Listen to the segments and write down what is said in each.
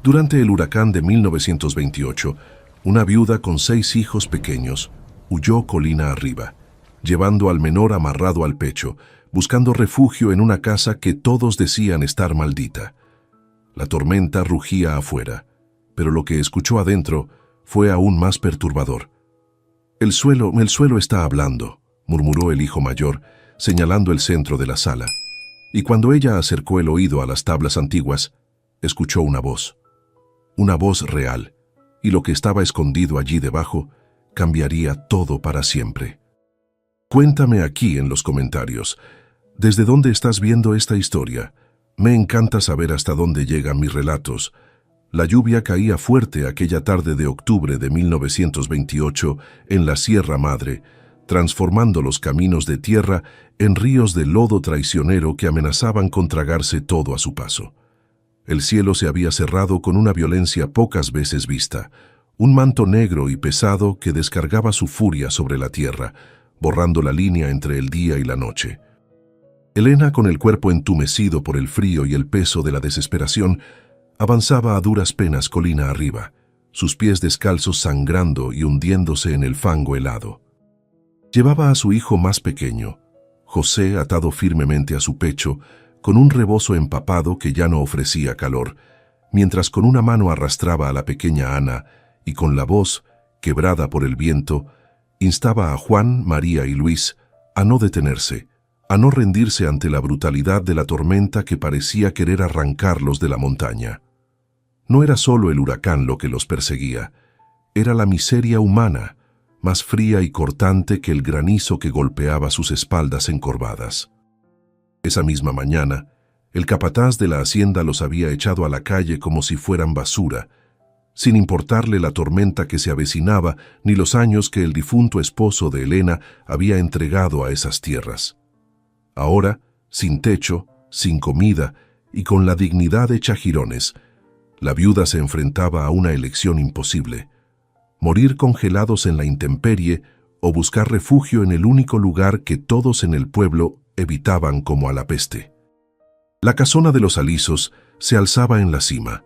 Durante el huracán de 1928, una viuda con 6 hijos pequeños huyó colina arriba, llevando al menor amarrado al pecho, buscando refugio en una casa que todos decían estar maldita. La tormenta rugía afuera, pero lo que escuchó adentro fue aún más perturbador. El suelo está hablando», murmuró el hijo mayor, señalando el centro de la sala. Y cuando ella acercó el oído a las tablas antiguas, escuchó una voz real, y lo que estaba escondido allí debajo cambiaría todo para siempre. Cuéntame aquí en los comentarios, ¿desde dónde estás viendo esta historia? Me encanta saber hasta dónde llegan mis relatos. La lluvia caía fuerte aquella tarde de octubre de 1928 en la Sierra Madre, transformando los caminos de tierra en ríos de lodo traicionero que amenazaban con tragarse todo a su paso. El cielo se había cerrado con una violencia pocas veces vista, un manto negro y pesado que descargaba su furia sobre la tierra, borrando la línea entre el día y la noche. Elena, con el cuerpo entumecido por el frío y el peso de la desesperación, avanzaba a duras penas colina arriba, sus pies descalzos sangrando y hundiéndose en el fango helado. Llevaba a su hijo más pequeño, José, atado firmemente a su pecho, con un rebozo empapado que ya no ofrecía calor, mientras con una mano arrastraba a la pequeña Ana y con la voz, quebrada por el viento, instaba a Juan, María y Luis a no detenerse, a no rendirse ante la brutalidad de la tormenta que parecía querer arrancarlos de la montaña. No era solo el huracán lo que los perseguía, era la miseria humana, más fría y cortante que el granizo que golpeaba sus espaldas encorvadas. Esa misma mañana, el capataz de la hacienda los había echado a la calle como si fueran basura, sin importarle la tormenta que se avecinaba ni los años que el difunto esposo de Elena había entregado a esas tierras. Ahora, sin techo, sin comida y con la dignidad hecha jirones, la viuda se enfrentaba a una elección imposible: morir congelados en la intemperie o buscar refugio en el único lugar que todos en el pueblo evitaban como a la peste. La casona de los Alisos se alzaba en la cima,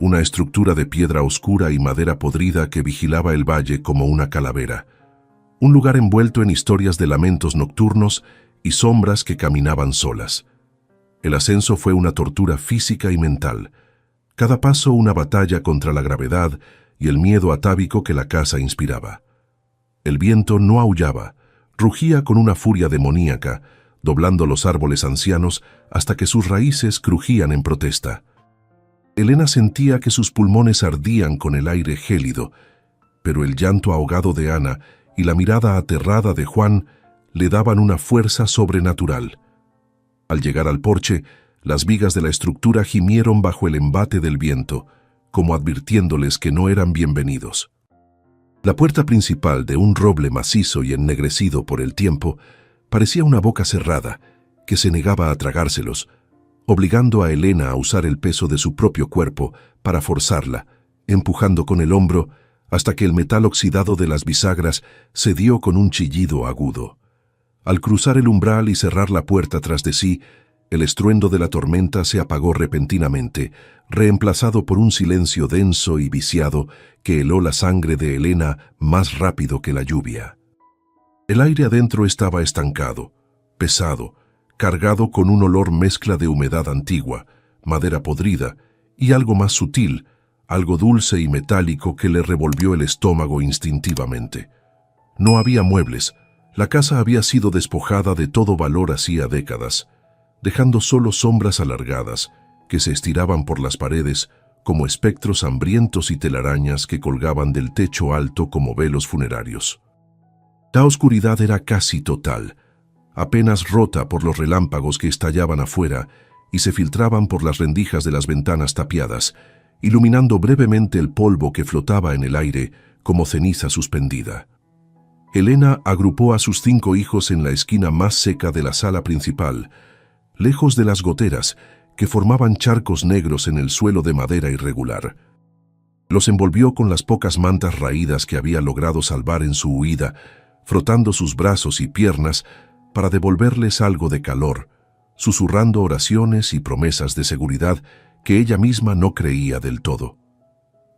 una estructura de piedra oscura y madera podrida que vigilaba el valle como una calavera, un lugar envuelto en historias de lamentos nocturnos y sombras que caminaban solas. El ascenso fue una tortura física y mental, cada paso una batalla contra la gravedad y el miedo atávico que la casa inspiraba. El viento no aullaba, rugía con una furia demoníaca, doblando los árboles ancianos hasta que sus raíces crujían en protesta. Elena sentía que sus pulmones ardían con el aire gélido, pero el llanto ahogado de Ana y la mirada aterrada de Juan le daban una fuerza sobrenatural. Al llegar al porche, las vigas de la estructura gimieron bajo el embate del viento, como advirtiéndoles que no eran bienvenidos. La puerta principal, de un roble macizo y ennegrecido por el tiempo, parecía una boca cerrada que se negaba a tragárselos, obligando a Elena a usar el peso de su propio cuerpo para forzarla, empujando con el hombro hasta que el metal oxidado de las bisagras cedió con un chillido agudo. Al cruzar el umbral y cerrar la puerta tras de sí, el estruendo de la tormenta se apagó repentinamente, reemplazado por un silencio denso y viciado que heló la sangre de Elena más rápido que la lluvia. El aire adentro estaba estancado, pesado, cargado con un olor mezcla de humedad antigua, madera podrida y algo más sutil, algo dulce y metálico que le revolvió el estómago instintivamente. No había muebles. La casa había sido despojada de todo valor hacía décadas, dejando solo sombras alargadas que se estiraban por las paredes como espectros hambrientos y telarañas que colgaban del techo alto como velos funerarios. La oscuridad era casi total, apenas rota por los relámpagos que estallaban afuera y se filtraban por las rendijas de las ventanas tapiadas, iluminando brevemente el polvo que flotaba en el aire como ceniza suspendida. Elena agrupó a sus 5 hijos en la esquina más seca de la sala principal, lejos de las goteras que formaban charcos negros en el suelo de madera irregular. Los envolvió con las pocas mantas raídas que había logrado salvar en su huida, frotando sus brazos y piernas para devolverles algo de calor, susurrando oraciones y promesas de seguridad que ella misma no creía del todo.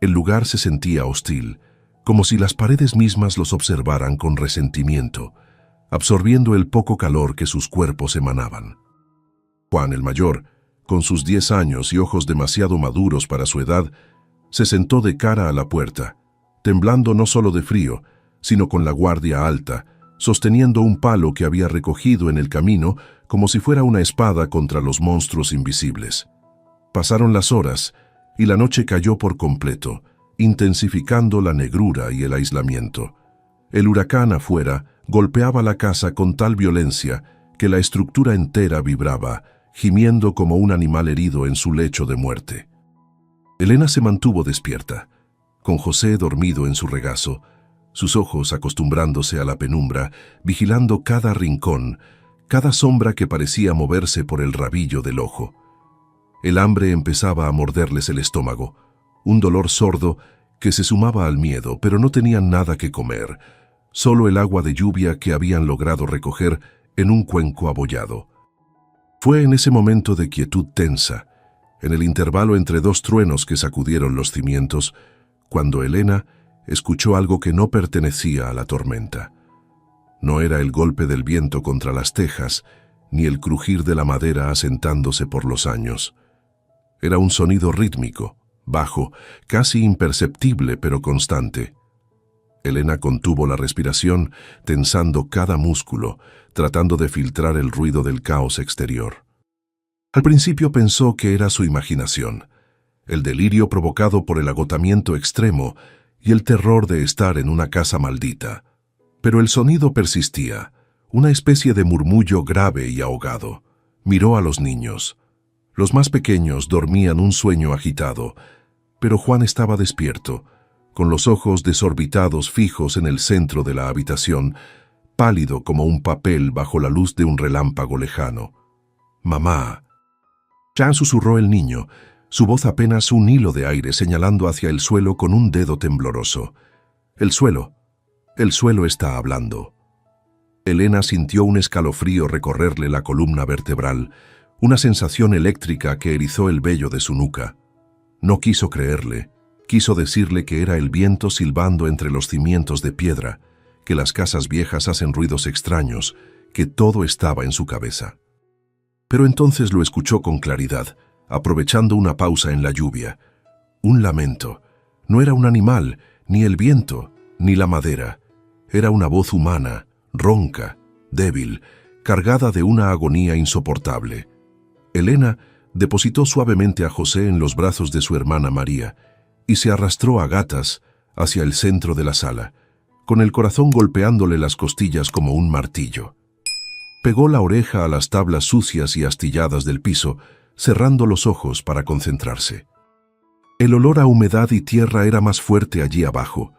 El lugar se sentía hostil, como si las paredes mismas los observaran con resentimiento, absorbiendo el poco calor que sus cuerpos emanaban. Juan el mayor, con sus 10 años y ojos demasiado maduros para su edad, se sentó de cara a la puerta, temblando no solo de frío, sino con la guardia alta, sosteniendo un palo que había recogido en el camino como si fuera una espada contra los monstruos invisibles. Pasaron las horas y la noche cayó por completo, intensificando la negrura y el aislamiento. El huracán afuera golpeaba la casa con tal violencia que la estructura entera vibraba, gimiendo como un animal herido en su lecho de muerte. Elena se mantuvo despierta, con José dormido en su regazo, sus ojos acostumbrándose a la penumbra, vigilando cada rincón, cada sombra que parecía moverse por el rabillo del ojo. El hambre empezaba a morderles el estómago, un dolor sordo que se sumaba al miedo, pero no tenían nada que comer, solo el agua de lluvia que habían logrado recoger en un cuenco abollado. Fue en ese momento de quietud tensa, en el intervalo entre 2 truenos que sacudieron los cimientos, cuando Elena escuchó algo que no pertenecía a la tormenta. No era el golpe del viento contra las tejas, ni el crujir de la madera asentándose por los años. Era un sonido rítmico, bajo, casi imperceptible pero constante. Elena contuvo la respiración, tensando cada músculo, tratando de filtrar el ruido del caos exterior. Al principio pensó que era su imaginación, el delirio provocado por el agotamiento extremo y el terror de estar en una casa maldita. Pero el sonido persistía, una especie de murmullo grave y ahogado. Miró a los niños. Los más pequeños dormían un sueño agitado, pero Juan estaba despierto, con los ojos desorbitados fijos en el centro de la habitación, pálido como un papel bajo la luz de un relámpago lejano. «Mamá». Ya susurró el niño, su voz apenas un hilo de aire señalando hacia el suelo con un dedo tembloroso. El suelo está hablando. Elena sintió un escalofrío recorrerle la columna vertebral, una sensación eléctrica que erizó el vello de su nuca. No quiso creerle, quiso decirle que era el viento silbando entre los cimientos de piedra, que las casas viejas hacen ruidos extraños, que todo estaba en su cabeza. Pero entonces lo escuchó con claridad, aprovechando una pausa en la lluvia. Un lamento. No era un animal, ni el viento, ni la madera. Era una voz humana, ronca, débil, cargada de una agonía insoportable. Elena depositó suavemente a José en los brazos de su hermana María y se arrastró a gatas hacia el centro de la sala, con el corazón golpeándole las costillas como un martillo. Pegó la oreja a las tablas sucias y astilladas del piso, cerrando los ojos para concentrarse. El olor a humedad y tierra era más fuerte allí abajo,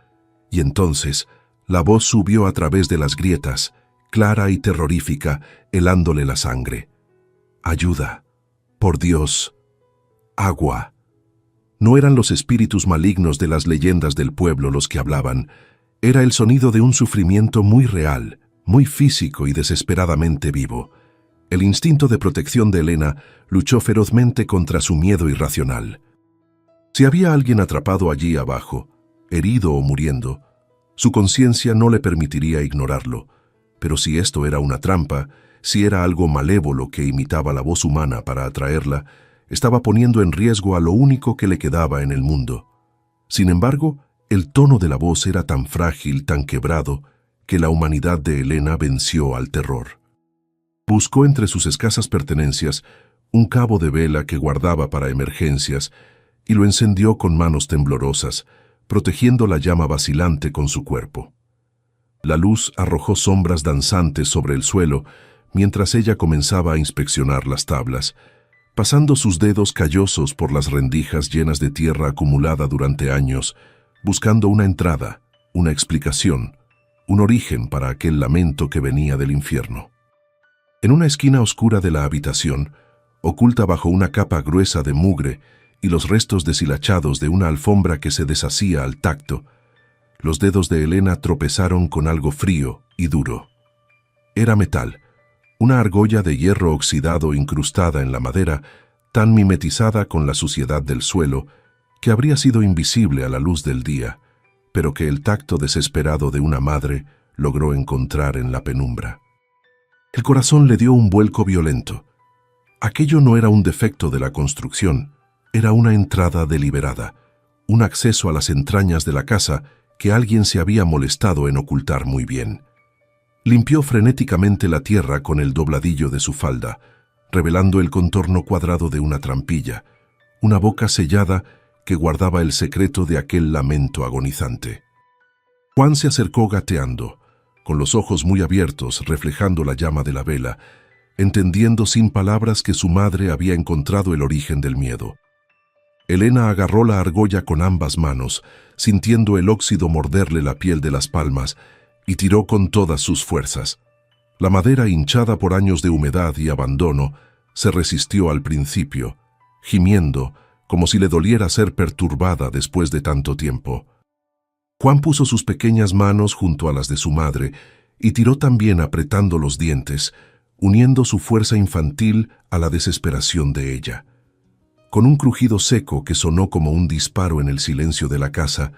y entonces la voz subió a través de las grietas, clara y terrorífica, helándole la sangre. «Ayuda, por Dios, agua». No eran los espíritus malignos de las leyendas del pueblo los que hablaban, era el sonido de un sufrimiento muy real, muy físico y desesperadamente vivo. El instinto de protección de Elena luchó ferozmente contra su miedo irracional. Si había alguien atrapado allí abajo, herido o muriendo, su conciencia no le permitiría ignorarlo, pero si esto era una trampa, si era algo malévolo que imitaba la voz humana para atraerla, estaba poniendo en riesgo a lo único que le quedaba en el mundo. Sin embargo, el tono de la voz era tan frágil, tan quebrado, que la humanidad de Elena venció al terror. Buscó entre sus escasas pertenencias un cabo de vela que guardaba para emergencias y lo encendió con manos temblorosas, protegiendo la llama vacilante con su cuerpo. La luz arrojó sombras danzantes sobre el suelo mientras ella comenzaba a inspeccionar las tablas, pasando sus dedos callosos por las rendijas llenas de tierra acumulada durante años, buscando una entrada, una explicación, un origen para aquel lamento que venía del infierno. En una esquina oscura de la habitación, oculta bajo una capa gruesa de mugre y los restos deshilachados de una alfombra que se deshacía al tacto, los dedos de Elena tropezaron con algo frío y duro. Era metal, una argolla de hierro oxidado incrustada en la madera, tan mimetizada con la suciedad del suelo que habría sido invisible a la luz del día, pero que el tacto desesperado de una madre logró encontrar en la penumbra. El corazón le dio un vuelco violento. Aquello no era un defecto de la construcción, era una entrada deliberada, un acceso a las entrañas de la casa que alguien se había molestado en ocultar muy bien. Limpió frenéticamente la tierra con el dobladillo de su falda, revelando el contorno cuadrado de una trampilla, una boca sellada que guardaba el secreto de aquel lamento agonizante. Juan se acercó gateando, con los ojos muy abiertos reflejando la llama de la vela, entendiendo sin palabras que su madre había encontrado el origen del miedo. Elena agarró la argolla con ambas manos, sintiendo el óxido morderle la piel de las palmas, y tiró con todas sus fuerzas. La madera, hinchada por años de humedad y abandono, se resistió al principio, gimiendo, como si le doliera ser perturbada después de tanto tiempo. Juan puso sus pequeñas manos junto a las de su madre y tiró también apretando los dientes, uniendo su fuerza infantil a la desesperación de ella. Con un crujido seco que sonó como un disparo en el silencio de la casa,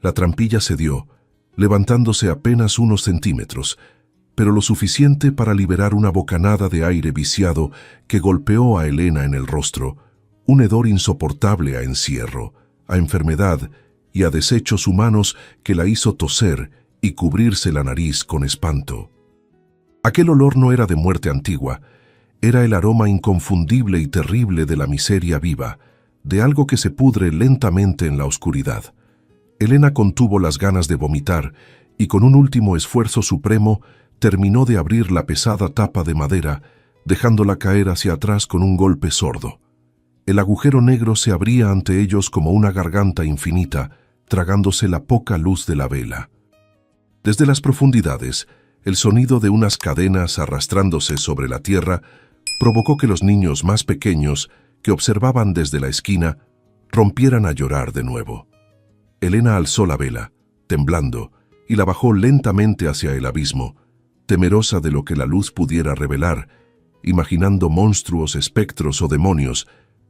la trampilla cedió, levantándose apenas unos centímetros, pero lo suficiente para liberar una bocanada de aire viciado que golpeó a Elena en el rostro, un hedor insoportable a encierro, a enfermedad y a desechos humanos que la hizo toser y cubrirse la nariz con espanto. Aquel olor no era de muerte antigua, era el aroma inconfundible y terrible de la miseria viva, de algo que se pudre lentamente en la oscuridad. Elena contuvo las ganas de vomitar y con un último esfuerzo supremo terminó de abrir la pesada tapa de madera, dejándola caer hacia atrás con un golpe sordo. El agujero negro se abría ante ellos como una garganta infinita, tragándose la poca luz de la vela. Desde las profundidades, el sonido de unas cadenas arrastrándose sobre la tierra provocó que los niños más pequeños, que observaban desde la esquina, rompieran a llorar de nuevo. Elena alzó la vela, temblando, y la bajó lentamente hacia el abismo, temerosa de lo que la luz pudiera revelar, imaginando monstruos, espectros o demonios,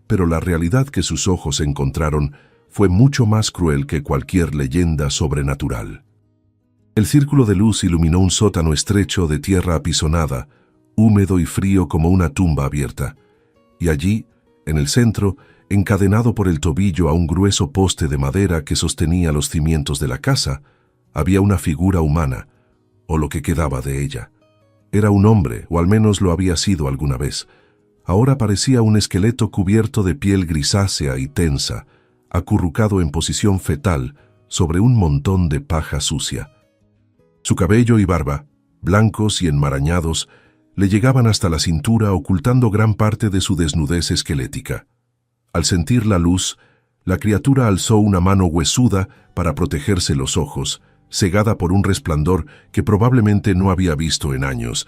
pero la realidad que sus ojos encontraron fue mucho más cruel que cualquier leyenda sobrenatural. El círculo de luz iluminó un sótano estrecho de tierra apisonada, húmedo y frío como una tumba abierta, y allí, en el centro, encadenado por el tobillo a un grueso poste de madera que sostenía los cimientos de la casa, había una figura humana, o lo que quedaba de ella. Era un hombre, o al menos lo había sido alguna vez. Ahora parecía un esqueleto cubierto de piel grisácea y tensa, acurrucado en posición fetal sobre un montón de paja sucia. Su cabello y barba, blancos y enmarañados, le llegaban hasta la cintura ocultando gran parte de su desnudez esquelética. Al sentir la luz, la criatura alzó una mano huesuda para protegerse los ojos, cegada por un resplandor que probablemente no había visto en años,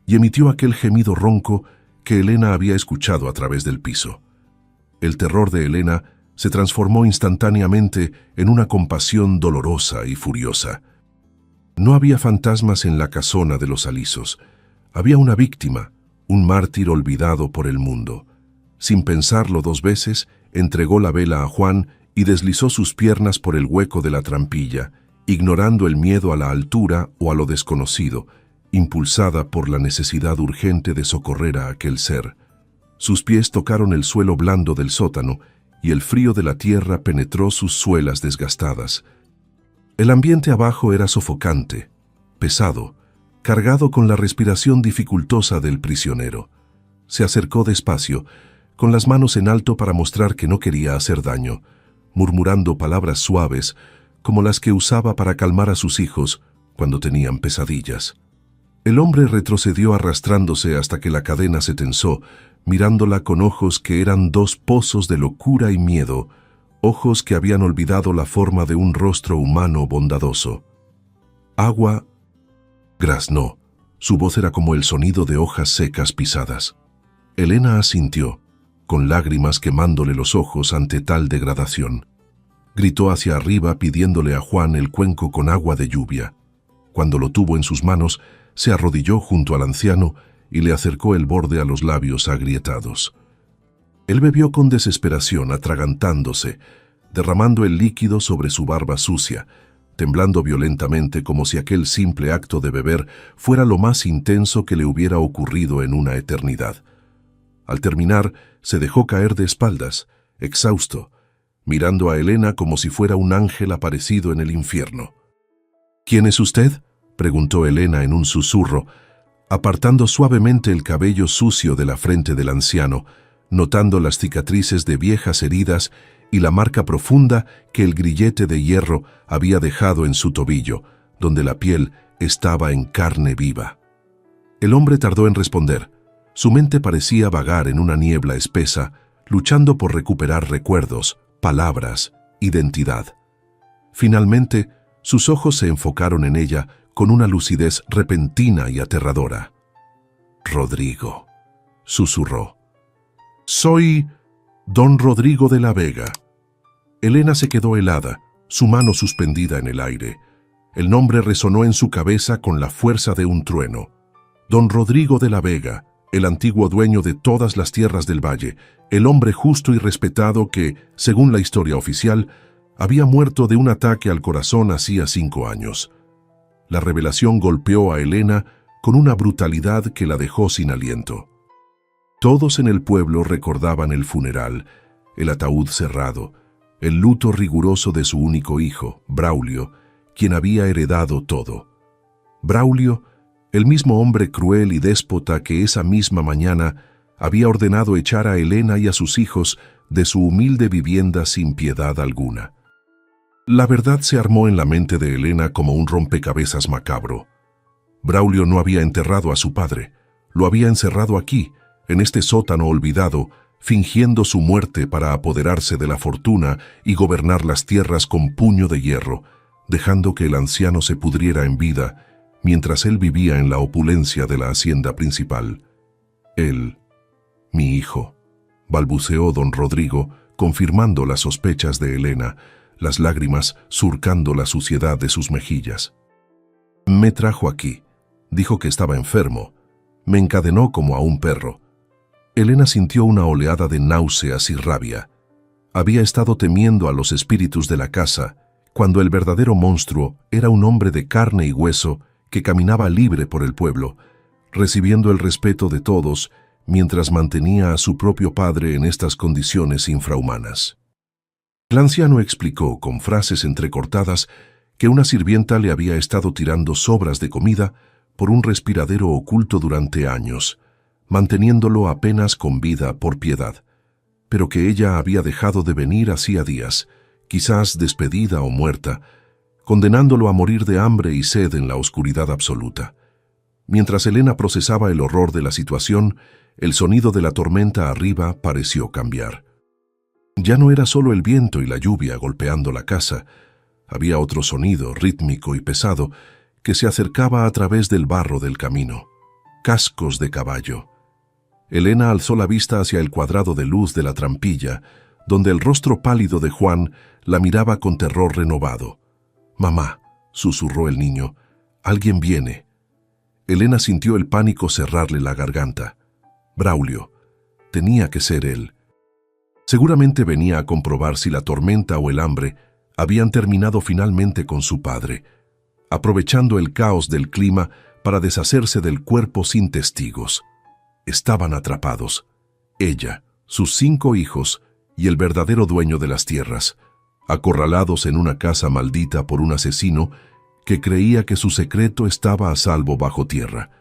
y emitió aquel gemido ronco que Elena había escuchado a través del piso. El terror de Elena se transformó instantáneamente en una compasión dolorosa y furiosa. No había fantasmas en la casona de los alisos. Había una víctima, un mártir olvidado por el mundo. Sin pensarlo dos veces, entregó la vela a Juan y deslizó sus piernas por el hueco de la trampilla, ignorando el miedo a la altura o a lo desconocido, impulsada por la necesidad urgente de socorrer a aquel ser. Sus pies tocaron el suelo blando del sótano y el frío de la tierra penetró sus suelas desgastadas. El ambiente abajo era sofocante, pesado, cargado con la respiración dificultosa del prisionero. Se acercó despacio, con las manos en alto para mostrar que no quería hacer daño, murmurando palabras suaves como las que usaba para calmar a sus hijos cuando tenían pesadillas. El hombre retrocedió arrastrándose hasta que la cadena se tensó, mirándola con ojos que eran dos pozos de locura y miedo, ojos que habían olvidado la forma de un rostro humano bondadoso. Agua, graznó. Su voz era como el sonido de hojas secas pisadas. Elena asintió, con lágrimas quemándole los ojos ante tal degradación. Gritó hacia arriba pidiéndole a Juan el cuenco con agua de lluvia. Cuando lo tuvo en sus manos, se arrodilló junto al anciano y le acercó el borde a los labios agrietados. Él bebió con desesperación, atragantándose, derramando el líquido sobre su barba sucia, temblando violentamente como si aquel simple acto de beber fuera lo más intenso que le hubiera ocurrido en una eternidad. Al terminar, se dejó caer de espaldas, exhausto, mirando a Helena como si fuera un ángel aparecido en el infierno. «¿Quién es usted?», preguntó Helena en un susurro, apartando suavemente el cabello sucio de la frente del anciano, notando las cicatrices de viejas heridas y la marca profunda que el grillete de hierro había dejado en su tobillo, donde la piel estaba en carne viva. El hombre tardó en responder. Su mente parecía vagar en una niebla espesa, luchando por recuperar recuerdos, palabras, identidad. Finalmente, sus ojos se enfocaron en ella con una lucidez repentina y aterradora. «Rodrigo», susurró. «Soy don Rodrigo de la Vega». Helena se quedó helada, su mano suspendida en el aire. El nombre resonó en su cabeza con la fuerza de un trueno. Don Rodrigo de la Vega, el antiguo dueño de todas las tierras del valle, el hombre justo y respetado que, según la historia oficial, había muerto de un ataque al corazón hacía 5 años. La revelación golpeó a Helena con una brutalidad que la dejó sin aliento. Todos en el pueblo recordaban el funeral, el ataúd cerrado, el luto riguroso de su único hijo, Braulio, quien había heredado todo. Braulio, el mismo hombre cruel y déspota que esa misma mañana había ordenado echar a Helena y a sus hijos de su humilde vivienda sin piedad alguna. La verdad se armó en la mente de Helena como un rompecabezas macabro. Braulio no había enterrado a su padre, lo había encerrado aquí, en este sótano olvidado, fingiendo su muerte para apoderarse de la fortuna y gobernar las tierras con puño de hierro, dejando que el anciano se pudriera en vida, mientras él vivía en la opulencia de la hacienda principal. Él, mi hijo, balbuceó don Rodrigo, confirmando las sospechas de Helena, las lágrimas surcando la suciedad de sus mejillas. Me trajo aquí, dijo que estaba enfermo, me encadenó como a un perro. Helena sintió una oleada de náuseas y rabia. Había estado temiendo a los espíritus de la casa, cuando el verdadero monstruo era un hombre de carne y hueso que caminaba libre por el pueblo, recibiendo el respeto de todos mientras mantenía a su propio padre en estas condiciones infrahumanas. El anciano explicó con frases entrecortadas que una sirvienta le había estado tirando sobras de comida por un respiradero oculto durante años, manteniéndolo apenas con vida por piedad, pero que ella había dejado de venir hacía días, quizás despedida o muerta, condenándolo a morir de hambre y sed en la oscuridad absoluta. Mientras Helena procesaba el horror de la situación, el sonido de la tormenta arriba pareció cambiar. Ya no era solo el viento y la lluvia golpeando la casa, había otro sonido rítmico y pesado que se acercaba a través del barro del camino. Cascos de caballo. Helena alzó la vista hacia el cuadrado de luz de la trampilla, donde el rostro pálido de Juan la miraba con terror renovado. «Mamá», susurró el niño, «alguien viene». Helena sintió el pánico cerrarle la garganta. Braulio. Tenía que ser él. Seguramente venía a comprobar si la tormenta o el hambre habían terminado finalmente con su padre, aprovechando el caos del clima para deshacerse del cuerpo sin testigos. Estaban atrapados, ella, sus 5 hijos y el verdadero dueño de las tierras, acorralados en una casa maldita por un asesino que creía que su secreto estaba a salvo bajo tierra.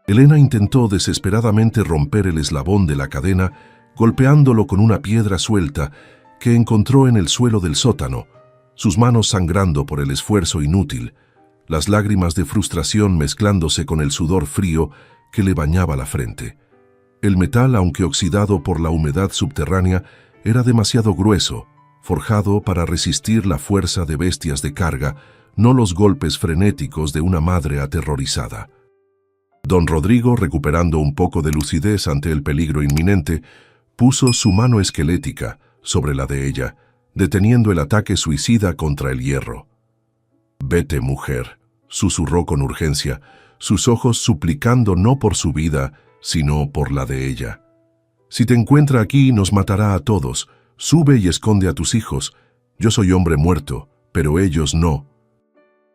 Helena intentó desesperadamente romper el eslabón de la cadena, golpeándolo con una piedra suelta que encontró en el suelo del sótano, sus manos sangrando por el esfuerzo inútil, las lágrimas de frustración mezclándose con el sudor frío que le bañaba la frente. El metal, aunque oxidado por la humedad subterránea, era demasiado grueso, forjado para resistir la fuerza de bestias de carga, no los golpes frenéticos de una madre aterrorizada. Don Rodrigo, recuperando un poco de lucidez ante el peligro inminente, puso su mano esquelética sobre la de ella, deteniendo el ataque suicida contra el hierro. «Vete, mujer», susurró con urgencia, sus ojos suplicando no por su vida, sino por la de ella. Si te encuentra aquí, nos matará a todos. Sube y esconde a tus hijos. Yo soy hombre muerto, pero ellos no.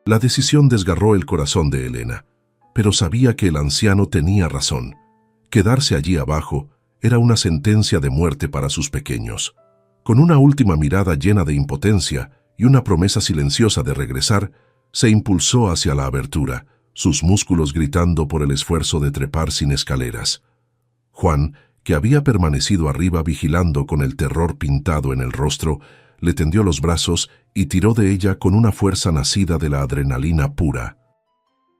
La decisión desgarró el corazón de Elena, pero sabía que el anciano tenía razón. Quedarse allí abajo era una sentencia de muerte para sus pequeños. Con una última mirada llena de impotencia y una promesa silenciosa de regresar, se impulsó hacia la abertura, sus músculos gritando por el esfuerzo de trepar sin escaleras. Juan, que había permanecido arriba vigilando con el terror pintado en el rostro, le tendió los brazos y tiró de ella con una fuerza nacida de la adrenalina pura.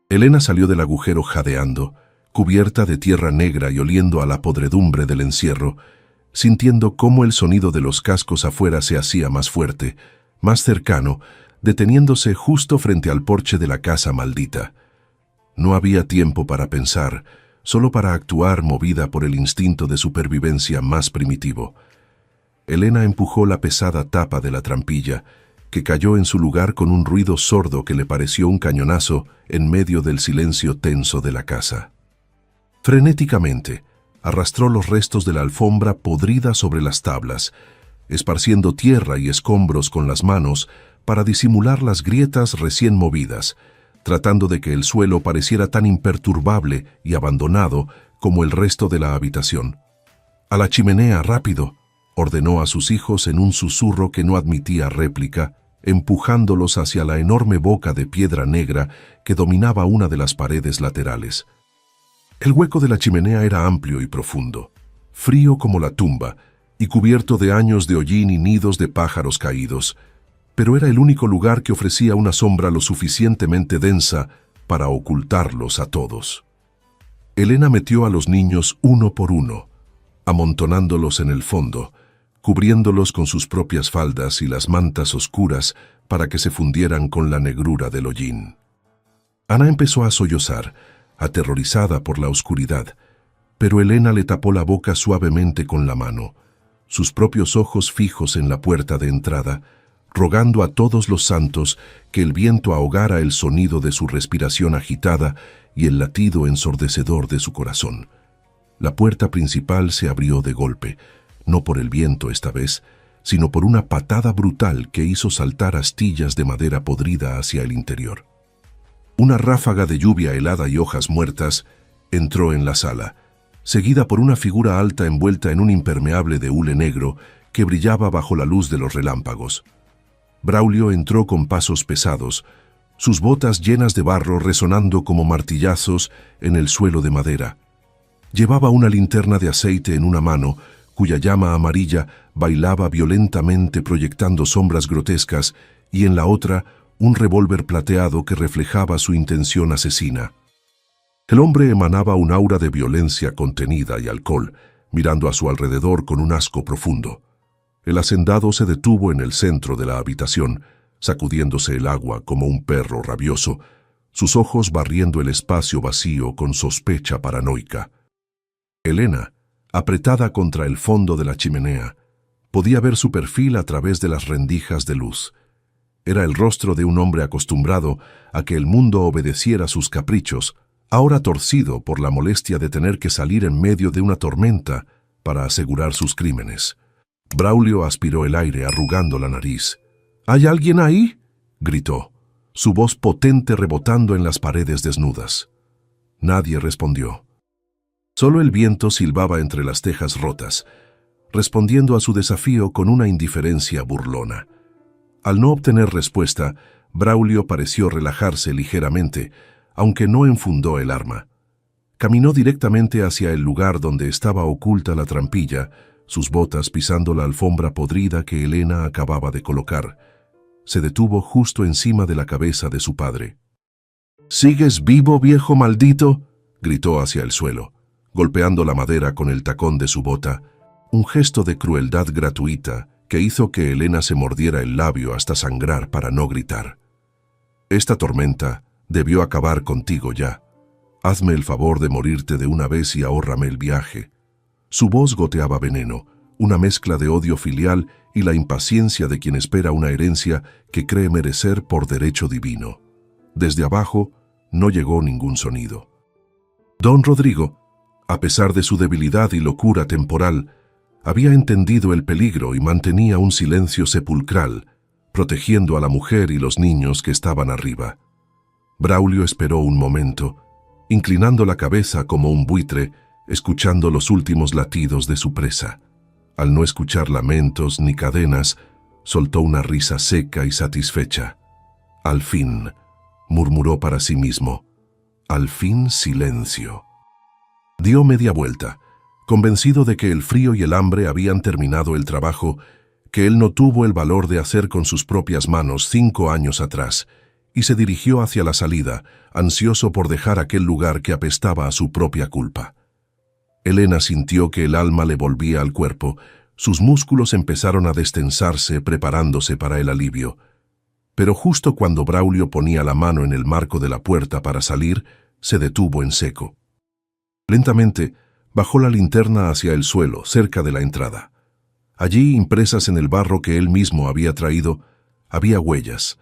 Elena salió del agujero jadeando, cubierta de tierra negra y oliendo a la podredumbre del encierro, sintiendo cómo el sonido de los cascos afuera se hacía más fuerte, más cercano, deteniéndose justo frente al porche de la casa maldita. No había tiempo para pensar, solo para actuar movida por el instinto de supervivencia más primitivo. Elena empujó la pesada tapa de la trampilla, que cayó en su lugar con un ruido sordo que le pareció un cañonazo en medio del silencio tenso de la casa. Frenéticamente, arrastró los restos de la alfombra podrida sobre las tablas, esparciendo tierra y escombros con las manos para disimular las grietas recién movidas, tratando de que el suelo pareciera tan imperturbable y abandonado como el resto de la habitación. «A la chimenea, rápido», ordenó a sus hijos en un susurro que no admitía réplica, empujándolos hacia la enorme boca de piedra negra que dominaba una de las paredes laterales. El hueco de la chimenea era amplio y profundo, frío como la tumba y cubierto de años de hollín y nidos de pájaros caídos, pero era el único lugar que ofrecía una sombra lo suficientemente densa para ocultarlos a todos. Elena metió a los niños uno por uno, amontonándolos en el fondo, cubriéndolos con sus propias faldas y las mantas oscuras para que se fundieran con la negrura del hollín. Ana empezó a sollozar, aterrorizada por la oscuridad, pero Elena le tapó la boca suavemente con la mano, sus propios ojos fijos en la puerta de entrada, rogando a todos los santos que el viento ahogara el sonido de su respiración agitada y el latido ensordecedor de su corazón. La puerta principal se abrió de golpe, no por el viento esta vez, sino por una patada brutal que hizo saltar astillas de madera podrida hacia el interior. Una ráfaga de lluvia helada y hojas muertas entró en la sala, seguida por una figura alta envuelta en un impermeable de hule negro que brillaba bajo la luz de los relámpagos. Braulio entró con pasos pesados, sus botas llenas de barro resonando como martillazos en el suelo de madera. Llevaba una linterna de aceite en una mano, cuya llama amarilla bailaba violentamente proyectando sombras grotescas, y en la otra un revólver plateado que reflejaba su intención asesina. El hombre emanaba un aura de violencia contenida y alcohol, mirando a su alrededor con un asco profundo. El hacendado se detuvo en el centro de la habitación, sacudiéndose el agua como un perro rabioso, sus ojos barriendo el espacio vacío con sospecha paranoica. Elena, apretada contra el fondo de la chimenea, podía ver su perfil a través de las rendijas de luz. Era el rostro de un hombre acostumbrado a que el mundo obedeciera sus caprichos, ahora torcido por la molestia de tener que salir en medio de una tormenta para asegurar sus crímenes. Braulio aspiró el aire arrugando la nariz. «¿Hay alguien ahí?», gritó, su voz potente rebotando en las paredes desnudas. Nadie respondió. Solo el viento silbaba entre las tejas rotas, respondiendo a su desafío con una indiferencia burlona. Al no obtener respuesta, Braulio pareció relajarse ligeramente, aunque no enfundó el arma. Caminó directamente hacia el lugar donde estaba oculta la trampilla, sus botas pisando la alfombra podrida que Elena acababa de colocar. Se detuvo justo encima de la cabeza de su padre. «¿Sigues vivo, viejo maldito?», gritó hacia el suelo, golpeando la madera con el tacón de su bota, un gesto de crueldad gratuita que hizo que Elena se mordiera el labio hasta sangrar para no gritar. «Esta tormenta debió acabar contigo ya. Hazme el favor de morirte de una vez y ahórrame el viaje». Su voz goteaba veneno, una mezcla de odio filial y la impaciencia de quien espera una herencia que cree merecer por derecho divino. Desde abajo no llegó ningún sonido. «Don Rodrigo, A pesar de su debilidad y locura temporal, había entendido el peligro y mantenía un silencio sepulcral, protegiendo a la mujer y los niños que estaban arriba. Braulio esperó un momento, inclinando la cabeza como un buitre, escuchando los últimos latidos de su presa. Al no escuchar lamentos ni cadenas, soltó una risa seca y satisfecha. Al fin, murmuró para sí mismo, al fin silencio. Dio media vuelta, convencido de que el frío y el hambre habían terminado el trabajo que él no tuvo el valor de hacer con sus propias manos 5 años atrás, y se dirigió hacia la salida, ansioso por dejar aquel lugar que apestaba a su propia culpa. Elena sintió que el alma le volvía al cuerpo, sus músculos empezaron a destensarse preparándose para el alivio. Pero justo cuando Braulio ponía la mano en el marco de la puerta para salir, se detuvo en seco. Lentamente, bajó la linterna hacia el suelo, cerca de la entrada. Allí, impresas en el barro que él mismo había traído, había huellas.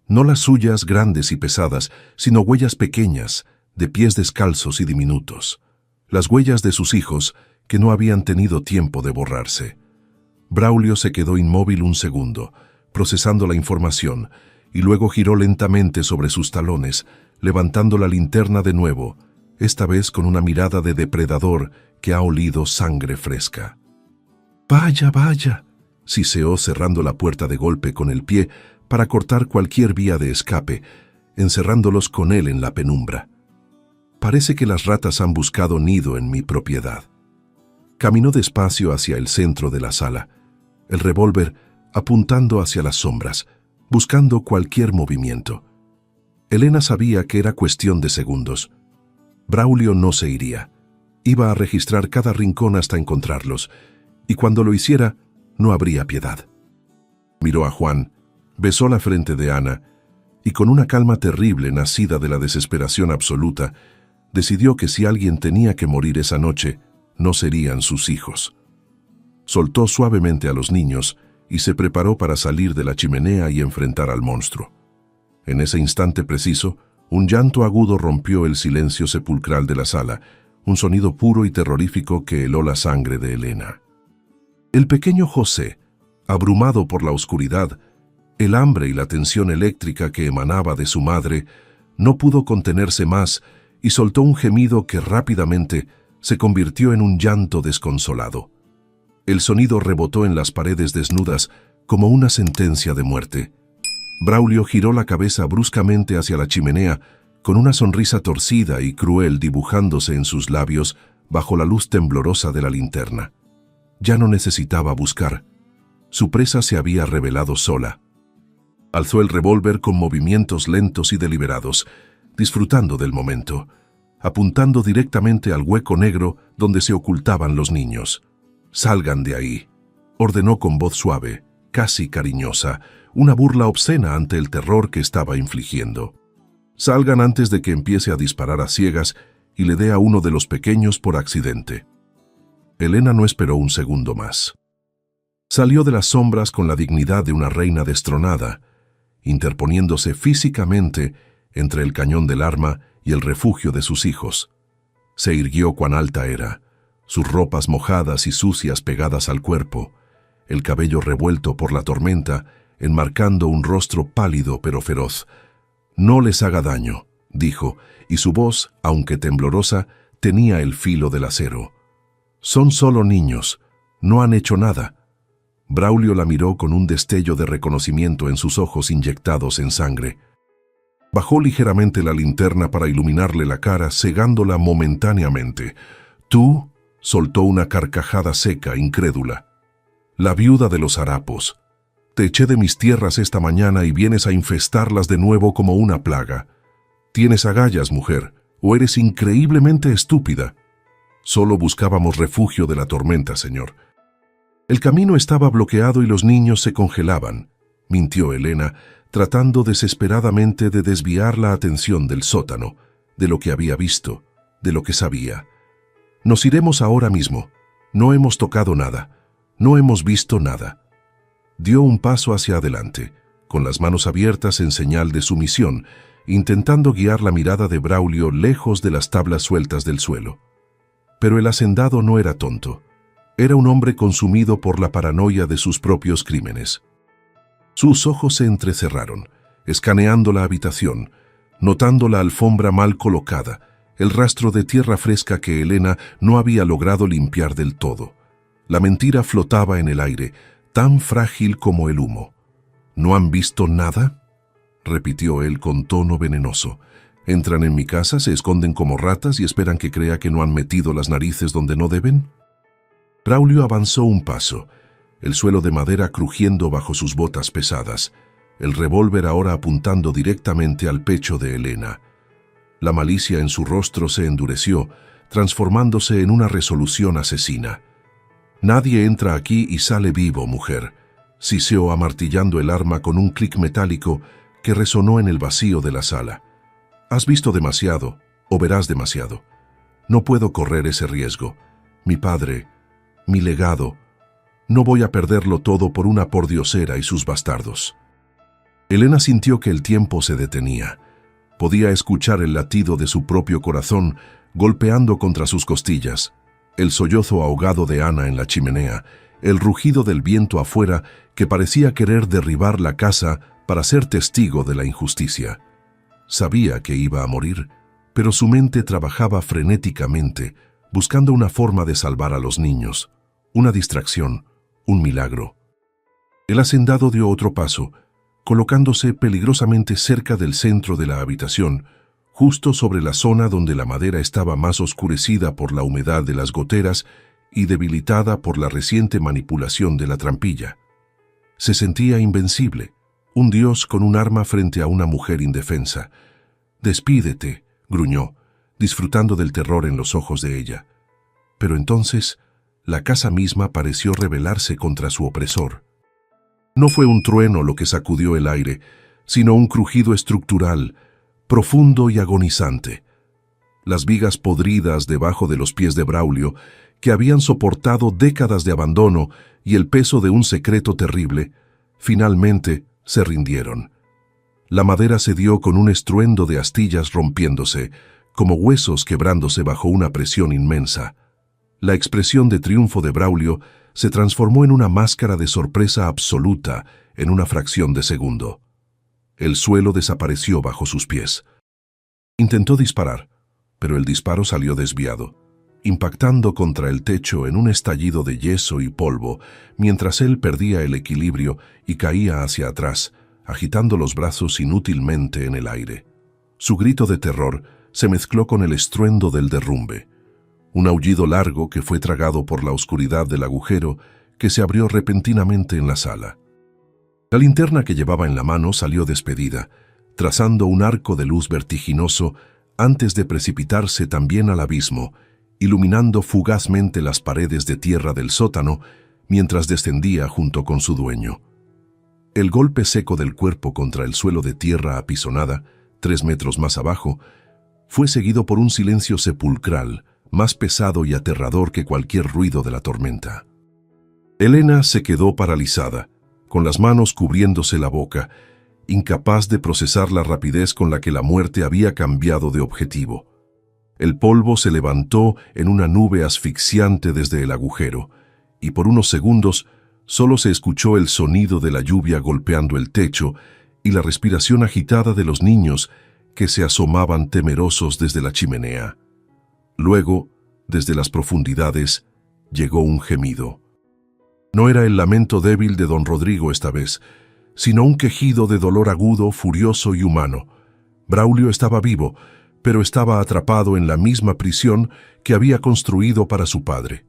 No las suyas grandes y pesadas, sino huellas pequeñas, de pies descalzos y diminutos. Las huellas de sus hijos, que no habían tenido tiempo de borrarse. Braulio se quedó inmóvil un segundo, procesando la información, y luego giró lentamente sobre sus talones, levantando la linterna de nuevo, esta vez con una mirada de depredador que ha olido sangre fresca. «Vaya, vaya», siseó cerrando la puerta de golpe con el pie para cortar cualquier vía de escape, encerrándolos con él en la penumbra. «Parece que las ratas han buscado nido en mi propiedad». Caminó despacio hacia el centro de la sala, el revólver apuntando hacia las sombras, buscando cualquier movimiento. Elena sabía que era cuestión de segundos. Braulio no se iría. Iba a registrar cada rincón hasta encontrarlos, y cuando lo hiciera, no habría piedad. Miró a Juan, besó la frente de Ana, y con una calma terrible nacida de la desesperación absoluta, decidió que si alguien tenía que morir esa noche, no serían sus hijos. Soltó suavemente a los niños y se preparó para salir de la chimenea y enfrentar al monstruo. En ese instante preciso, un llanto agudo rompió el silencio sepulcral de la sala, un sonido puro y terrorífico que heló la sangre de Elena. El pequeño José, abrumado por la oscuridad, el hambre y la tensión eléctrica que emanaba de su madre, no pudo contenerse más y soltó un gemido que rápidamente se convirtió en un llanto desconsolado. El sonido rebotó en las paredes desnudas como una sentencia de muerte. Braulio giró la cabeza bruscamente hacia la chimenea, con una sonrisa torcida y cruel dibujándose en sus labios bajo la luz temblorosa de la linterna. Ya no necesitaba buscar. Su presa se había revelado sola. Alzó el revólver con movimientos lentos y deliberados, disfrutando del momento, apuntando directamente al hueco negro donde se ocultaban los niños. «Salgan de ahí», ordenó con voz suave, casi cariñosa, una burla obscena ante el terror que estaba infligiendo. «Salgan antes de que empiece a disparar a ciegas y le dé a uno de los pequeños por accidente». Elena no esperó un segundo más. Salió de las sombras con la dignidad de una reina destronada, interponiéndose físicamente entre el cañón del arma y el refugio de sus hijos. Se irguió cuán alta era, sus ropas mojadas y sucias pegadas al cuerpo, el cabello revuelto por la tormenta, enmarcando un rostro pálido pero feroz. «No les haga daño», dijo, y su voz, aunque temblorosa, tenía el filo del acero. «Son solo niños, no han hecho nada». Braulio la miró con un destello de reconocimiento en sus ojos inyectados en sangre. Bajó ligeramente la linterna para iluminarle la cara, cegándola momentáneamente. «¿Tú?» soltó una carcajada seca, incrédula. «La viuda de los harapos. Te eché de mis tierras esta mañana y vienes a infestarlas de nuevo como una plaga. Tienes agallas, mujer, o eres increíblemente estúpida». «Solo buscábamos refugio de la tormenta, señor». «El camino estaba bloqueado y los niños se congelaban», mintió Elena, tratando desesperadamente de desviar la atención del sótano, de lo que había visto, de lo que sabía. «Nos iremos ahora mismo. No hemos tocado nada. No hemos visto nada». Dio un paso hacia adelante, con las manos abiertas en señal de sumisión, intentando guiar la mirada de Braulio lejos de las tablas sueltas del suelo. Pero el hacendado no era tonto. Era un hombre consumido por la paranoia de sus propios crímenes. Sus ojos se entrecerraron, escaneando la habitación, notando la alfombra mal colocada, el rastro de tierra fresca que Elena no había logrado limpiar del todo. La mentira flotaba en el aire, tan frágil como el humo. ¿No han visto nada?, repitió él con tono venenoso. ¿Entran en mi casa, se esconden como ratas y esperan que crea que no han metido las narices donde no deben? Braulio avanzó un paso, el suelo de madera crujiendo bajo sus botas pesadas, el revólver ahora apuntando directamente al pecho de Elena. La malicia en su rostro se endureció, transformándose en una resolución asesina. «Nadie entra aquí y sale vivo, mujer», siseó amartillando el arma con un clic metálico que resonó en el vacío de la sala. «Has visto demasiado, o verás demasiado. No puedo correr ese riesgo. Mi padre, mi legado, no voy a perderlo todo por una pordiosera y sus bastardos». Elena sintió que el tiempo se detenía. Podía escuchar el latido de su propio corazón golpeando contra sus costillas, el sollozo ahogado de Ana en la chimenea, el rugido del viento afuera que parecía querer derribar la casa para ser testigo de la injusticia. Sabía que iba a morir, pero su mente trabajaba frenéticamente, buscando una forma de salvar a los niños, una distracción, un milagro. El hacendado dio otro paso, colocándose peligrosamente cerca del centro de la habitación, justo sobre la zona donde la madera estaba más oscurecida por la humedad de las goteras y debilitada por la reciente manipulación de la trampilla. Se sentía invencible, un dios con un arma frente a una mujer indefensa. «Despídete», gruñó, disfrutando del terror en los ojos de ella. Pero entonces, la casa misma pareció rebelarse contra su opresor. No fue un trueno lo que sacudió el aire, sino un crujido estructural, profundo y agonizante. Las vigas podridas debajo de los pies de Braulio, que habían soportado décadas de abandono y el peso de un secreto terrible, finalmente se rindieron. La madera cedió con un estruendo de astillas rompiéndose, como huesos quebrándose bajo una presión inmensa. La expresión de triunfo de Braulio se transformó en una máscara de sorpresa absoluta en una fracción de segundo. El suelo desapareció bajo sus pies. Intentó disparar, pero el disparo salió desviado, impactando contra el techo en un estallido de yeso y polvo, mientras él perdía el equilibrio y caía hacia atrás, agitando los brazos inútilmente en el aire. Su grito de terror se mezcló con el estruendo del derrumbe. Un aullido largo que fue tragado por la oscuridad del agujero que se abrió repentinamente en la sala. La linterna que llevaba en la mano salió despedida, trazando un arco de luz vertiginoso antes de precipitarse también al abismo, iluminando fugazmente las paredes de tierra del sótano mientras descendía junto con su dueño. El golpe seco del cuerpo contra el suelo de tierra apisonada, 3 metros más abajo, fue seguido por un silencio sepulcral, más pesado y aterrador que cualquier ruido de la tormenta. Elena se quedó paralizada, con las manos cubriéndose la boca, incapaz de procesar la rapidez con la que la muerte había cambiado de objetivo. El polvo se levantó en una nube asfixiante desde el agujero, y por unos segundos solo se escuchó el sonido de la lluvia golpeando el techo y la respiración agitada de los niños que se asomaban temerosos desde la chimenea. Luego, desde las profundidades, llegó un gemido. No era el lamento débil de don Rodrigo esta vez, sino un quejido de dolor agudo, furioso y humano. Braulio estaba vivo, pero estaba atrapado en la misma prisión que había construido para su padre.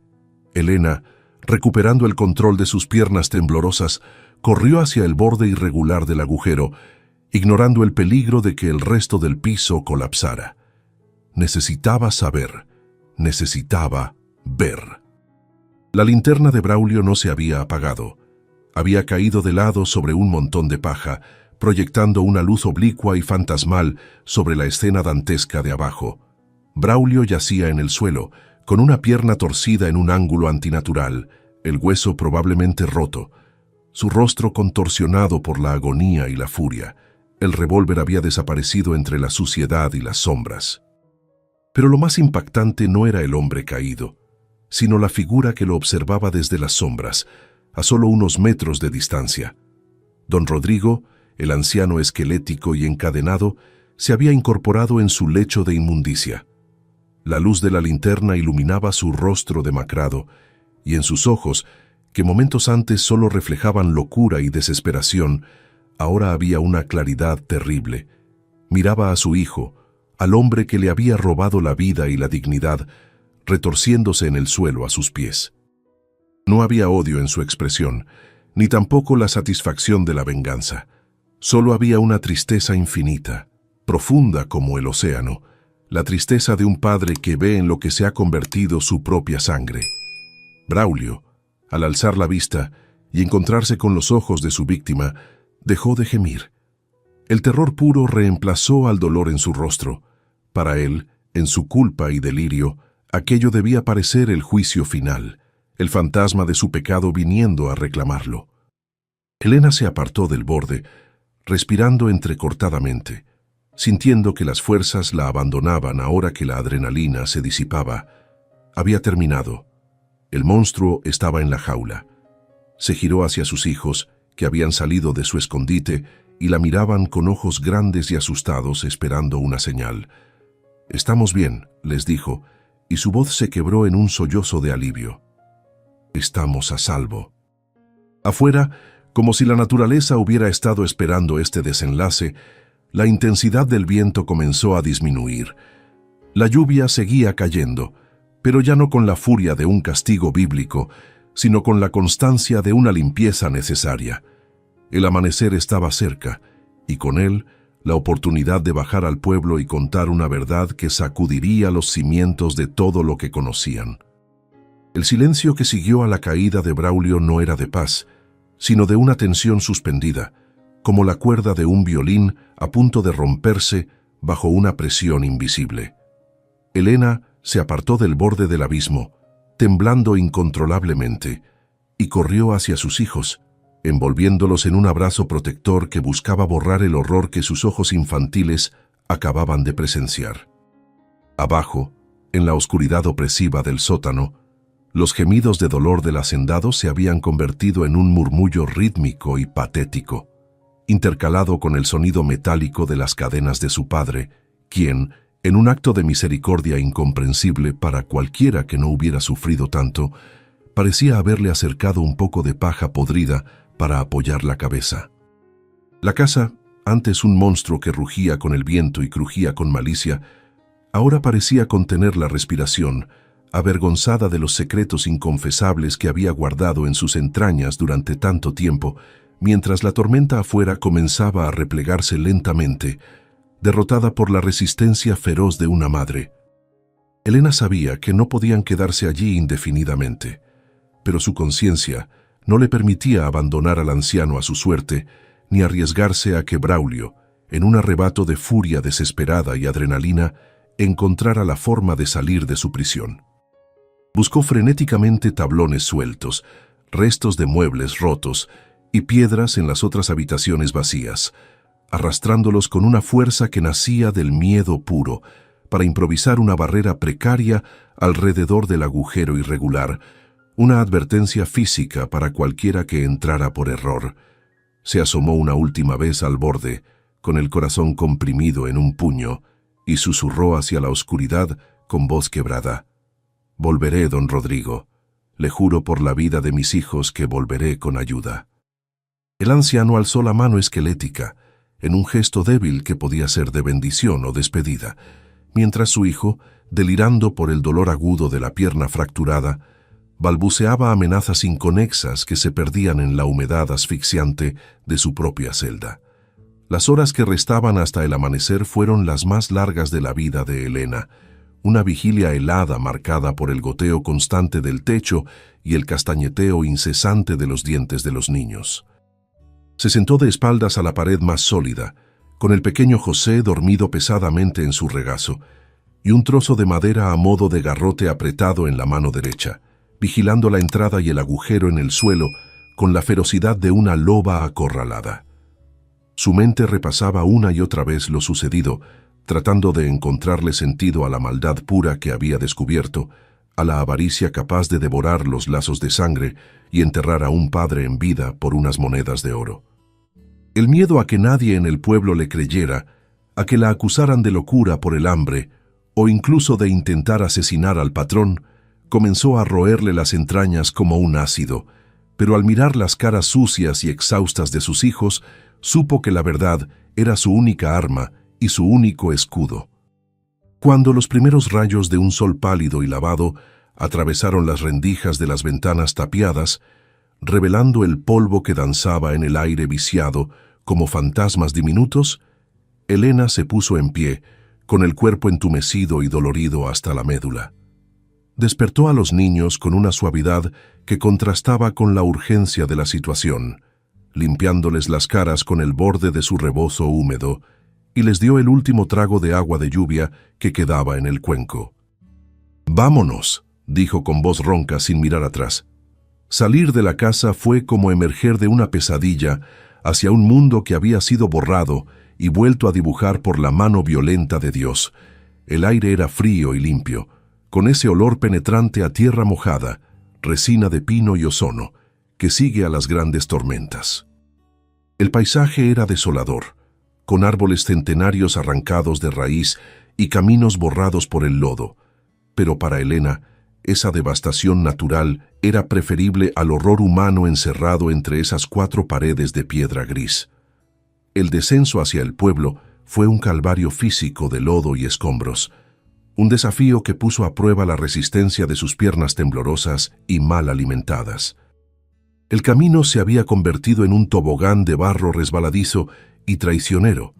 Elena, recuperando el control de sus piernas temblorosas, corrió hacia el borde irregular del agujero, ignorando el peligro de que el resto del piso colapsara. Necesitaba saber, necesitaba ver. La linterna de Braulio no se había apagado. Había caído de lado sobre un montón de paja, proyectando una luz oblicua y fantasmal sobre la escena dantesca de abajo. Braulio yacía en el suelo, con una pierna torcida en un ángulo antinatural, el hueso probablemente roto, su rostro contorsionado por la agonía y la furia. El revólver había desaparecido entre la suciedad y las sombras. Pero lo más impactante no era el hombre caído, sino la figura que lo observaba desde las sombras, a solo unos metros de distancia. Don Rodrigo, el anciano esquelético y encadenado, se había incorporado en su lecho de inmundicia. La luz de la linterna iluminaba su rostro demacrado, y en sus ojos, que momentos antes solo reflejaban locura y desesperación, ahora había una claridad terrible. Miraba a su hijo, al hombre que le había robado la vida y la dignidad, retorciéndose en el suelo a sus pies. No había odio en su expresión, ni tampoco la satisfacción de la venganza. Solo había una tristeza infinita, profunda como el océano, la tristeza de un padre que ve en lo que se ha convertido su propia sangre. Braulio, al alzar la vista y encontrarse con los ojos de su víctima, dejó de gemir. El terror puro reemplazó al dolor en su rostro. Para él, en su culpa y delirio, aquello debía parecer el juicio final, el fantasma de su pecado viniendo a reclamarlo. Elena se apartó del borde, respirando entrecortadamente, sintiendo que las fuerzas la abandonaban ahora que la adrenalina se disipaba. Había terminado. El monstruo estaba en la jaula. Se giró hacia sus hijos, que habían salido de su escondite, y la miraban con ojos grandes y asustados esperando una señal. «Estamos bien», les dijo, y su voz se quebró en un sollozo de alivio. «Estamos a salvo». Afuera, como si la naturaleza hubiera estado esperando este desenlace, la intensidad del viento comenzó a disminuir. La lluvia seguía cayendo, pero ya no con la furia de un castigo bíblico, sino con la constancia de una limpieza necesaria. El amanecer estaba cerca, y con él la oportunidad de bajar al pueblo y contar una verdad que sacudiría los cimientos de todo lo que conocían. El silencio que siguió a la caída de Braulio no era de paz, sino de una tensión suspendida, como la cuerda de un violín a punto de romperse bajo una presión invisible. Elena se apartó del borde del abismo, temblando incontrolablemente, y corrió hacia sus hijos, envolviéndolos en un abrazo protector que buscaba borrar el horror que sus ojos infantiles acababan de presenciar. Abajo, en la oscuridad opresiva del sótano, los gemidos de dolor del hacendado se habían convertido en un murmullo rítmico y patético, intercalado con el sonido metálico de las cadenas de su padre, quien, en un acto de misericordia incomprensible para cualquiera que no hubiera sufrido tanto, parecía haberle acercado un poco de paja podrida para apoyar la cabeza. La casa, antes un monstruo que rugía con el viento y crujía con malicia, ahora parecía contener la respiración, avergonzada de los secretos inconfesables que había guardado en sus entrañas durante tanto tiempo, mientras la tormenta afuera comenzaba a replegarse lentamente, derrotada por la resistencia feroz de una madre. Elena sabía que no podían quedarse allí indefinidamente, pero su conciencia no le permitía abandonar al anciano a su suerte, ni arriesgarse a que Braulio, en un arrebato de furia desesperada y adrenalina, encontrara la forma de salir de su prisión. Buscó frenéticamente tablones sueltos, restos de muebles rotos y piedras en las otras habitaciones vacías, arrastrándolos con una fuerza que nacía del miedo puro, para improvisar una barrera precaria alrededor del agujero irregular, una advertencia física para cualquiera que entrara por error. Se asomó una última vez al borde, con el corazón comprimido en un puño, y susurró hacia la oscuridad con voz quebrada: «Volveré, don Rodrigo. Le juro por la vida de mis hijos que volveré con ayuda». El anciano alzó la mano esquelética, en un gesto débil que podía ser de bendición o despedida, mientras su hijo, delirando por el dolor agudo de la pierna fracturada, balbuceaba amenazas inconexas que se perdían en la humedad asfixiante de su propia celda. Las horas que restaban hasta el amanecer fueron las más largas de la vida de Elena, una vigilia helada marcada por el goteo constante del techo y el castañeteo incesante de los dientes de los niños. Se sentó de espaldas a la pared más sólida, con el pequeño José dormido pesadamente en su regazo, y un trozo de madera a modo de garrote apretado en la mano derecha, vigilando la entrada y el agujero en el suelo con la ferocidad de una loba acorralada. Su mente repasaba una y otra vez lo sucedido, tratando de encontrarle sentido a la maldad pura que había descubierto, a la avaricia capaz de devorar los lazos de sangre y enterrar a un padre en vida por unas monedas de oro. El miedo a que nadie en el pueblo le creyera, a que la acusaran de locura por el hambre, o incluso de intentar asesinar al patrón, comenzó a roerle las entrañas como un ácido, pero al mirar las caras sucias y exhaustas de sus hijos, supo que la verdad era su única arma y su único escudo. Cuando los primeros rayos de un sol pálido y lavado atravesaron las rendijas de las ventanas tapiadas, revelando el polvo que danzaba en el aire viciado como fantasmas diminutos, Elena se puso en pie, con el cuerpo entumecido y dolorido hasta la médula. Despertó a los niños con una suavidad que contrastaba con la urgencia de la situación, limpiándoles las caras con el borde de su rebozo húmedo, y les dio el último trago de agua de lluvia que quedaba en el cuenco. «Vámonos», dijo con voz ronca sin mirar atrás. Salir de la casa fue como emerger de una pesadilla hacia un mundo que había sido borrado y vuelto a dibujar por la mano violenta de Dios. El aire era frío y limpio, con ese olor penetrante a tierra mojada, resina de pino y ozono, que sigue a las grandes tormentas. El paisaje era desolador, con árboles centenarios arrancados de raíz y caminos borrados por el lodo, pero para Elena, esa devastación natural era preferible al horror humano encerrado entre esas 4 paredes de piedra gris. El descenso hacia el pueblo fue un calvario físico de lodo y escombros, un desafío que puso a prueba la resistencia de sus piernas temblorosas y mal alimentadas. El camino se había convertido en un tobogán de barro resbaladizo y traicionero,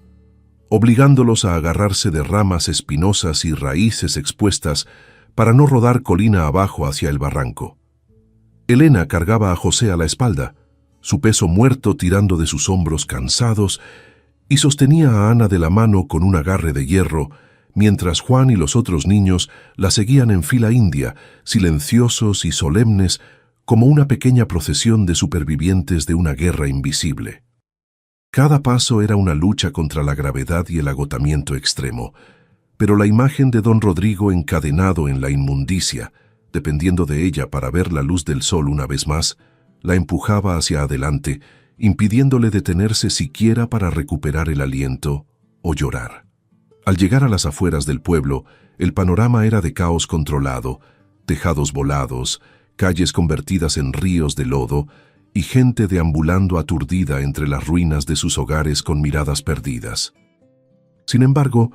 obligándolos a agarrarse de ramas espinosas y raíces expuestas para no rodar colina abajo hacia el barranco. Elena cargaba a José a la espalda, su peso muerto tirando de sus hombros cansados, y sostenía a Ana de la mano con un agarre de hierro, mientras Juan y los otros niños la seguían en fila india, silenciosos y solemnes, como una pequeña procesión de supervivientes de una guerra invisible. Cada paso era una lucha contra la gravedad y el agotamiento extremo, pero la imagen de don Rodrigo encadenado en la inmundicia, dependiendo de ella para ver la luz del sol una vez más, la empujaba hacia adelante, impidiéndole detenerse siquiera para recuperar el aliento o llorar. Al llegar a las afueras del pueblo, el panorama era de caos controlado, tejados volados, calles convertidas en ríos de lodo y gente deambulando aturdida entre las ruinas de sus hogares con miradas perdidas. Sin embargo,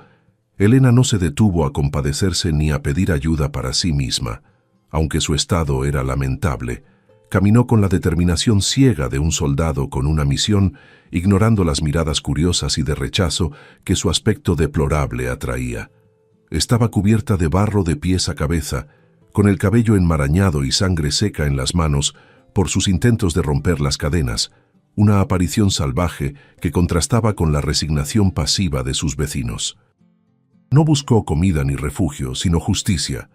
Elena no se detuvo a compadecerse ni a pedir ayuda para sí misma. Aunque su estado era lamentable, caminó con la determinación ciega de un soldado con una misión, ignorando las miradas curiosas y de rechazo que su aspecto deplorable atraía. Estaba cubierta de barro de pies a cabeza, con el cabello enmarañado y sangre seca en las manos por sus intentos de romper las cadenas, una aparición salvaje que contrastaba con la resignación pasiva de sus vecinos. No buscó comida ni refugio, sino justicia.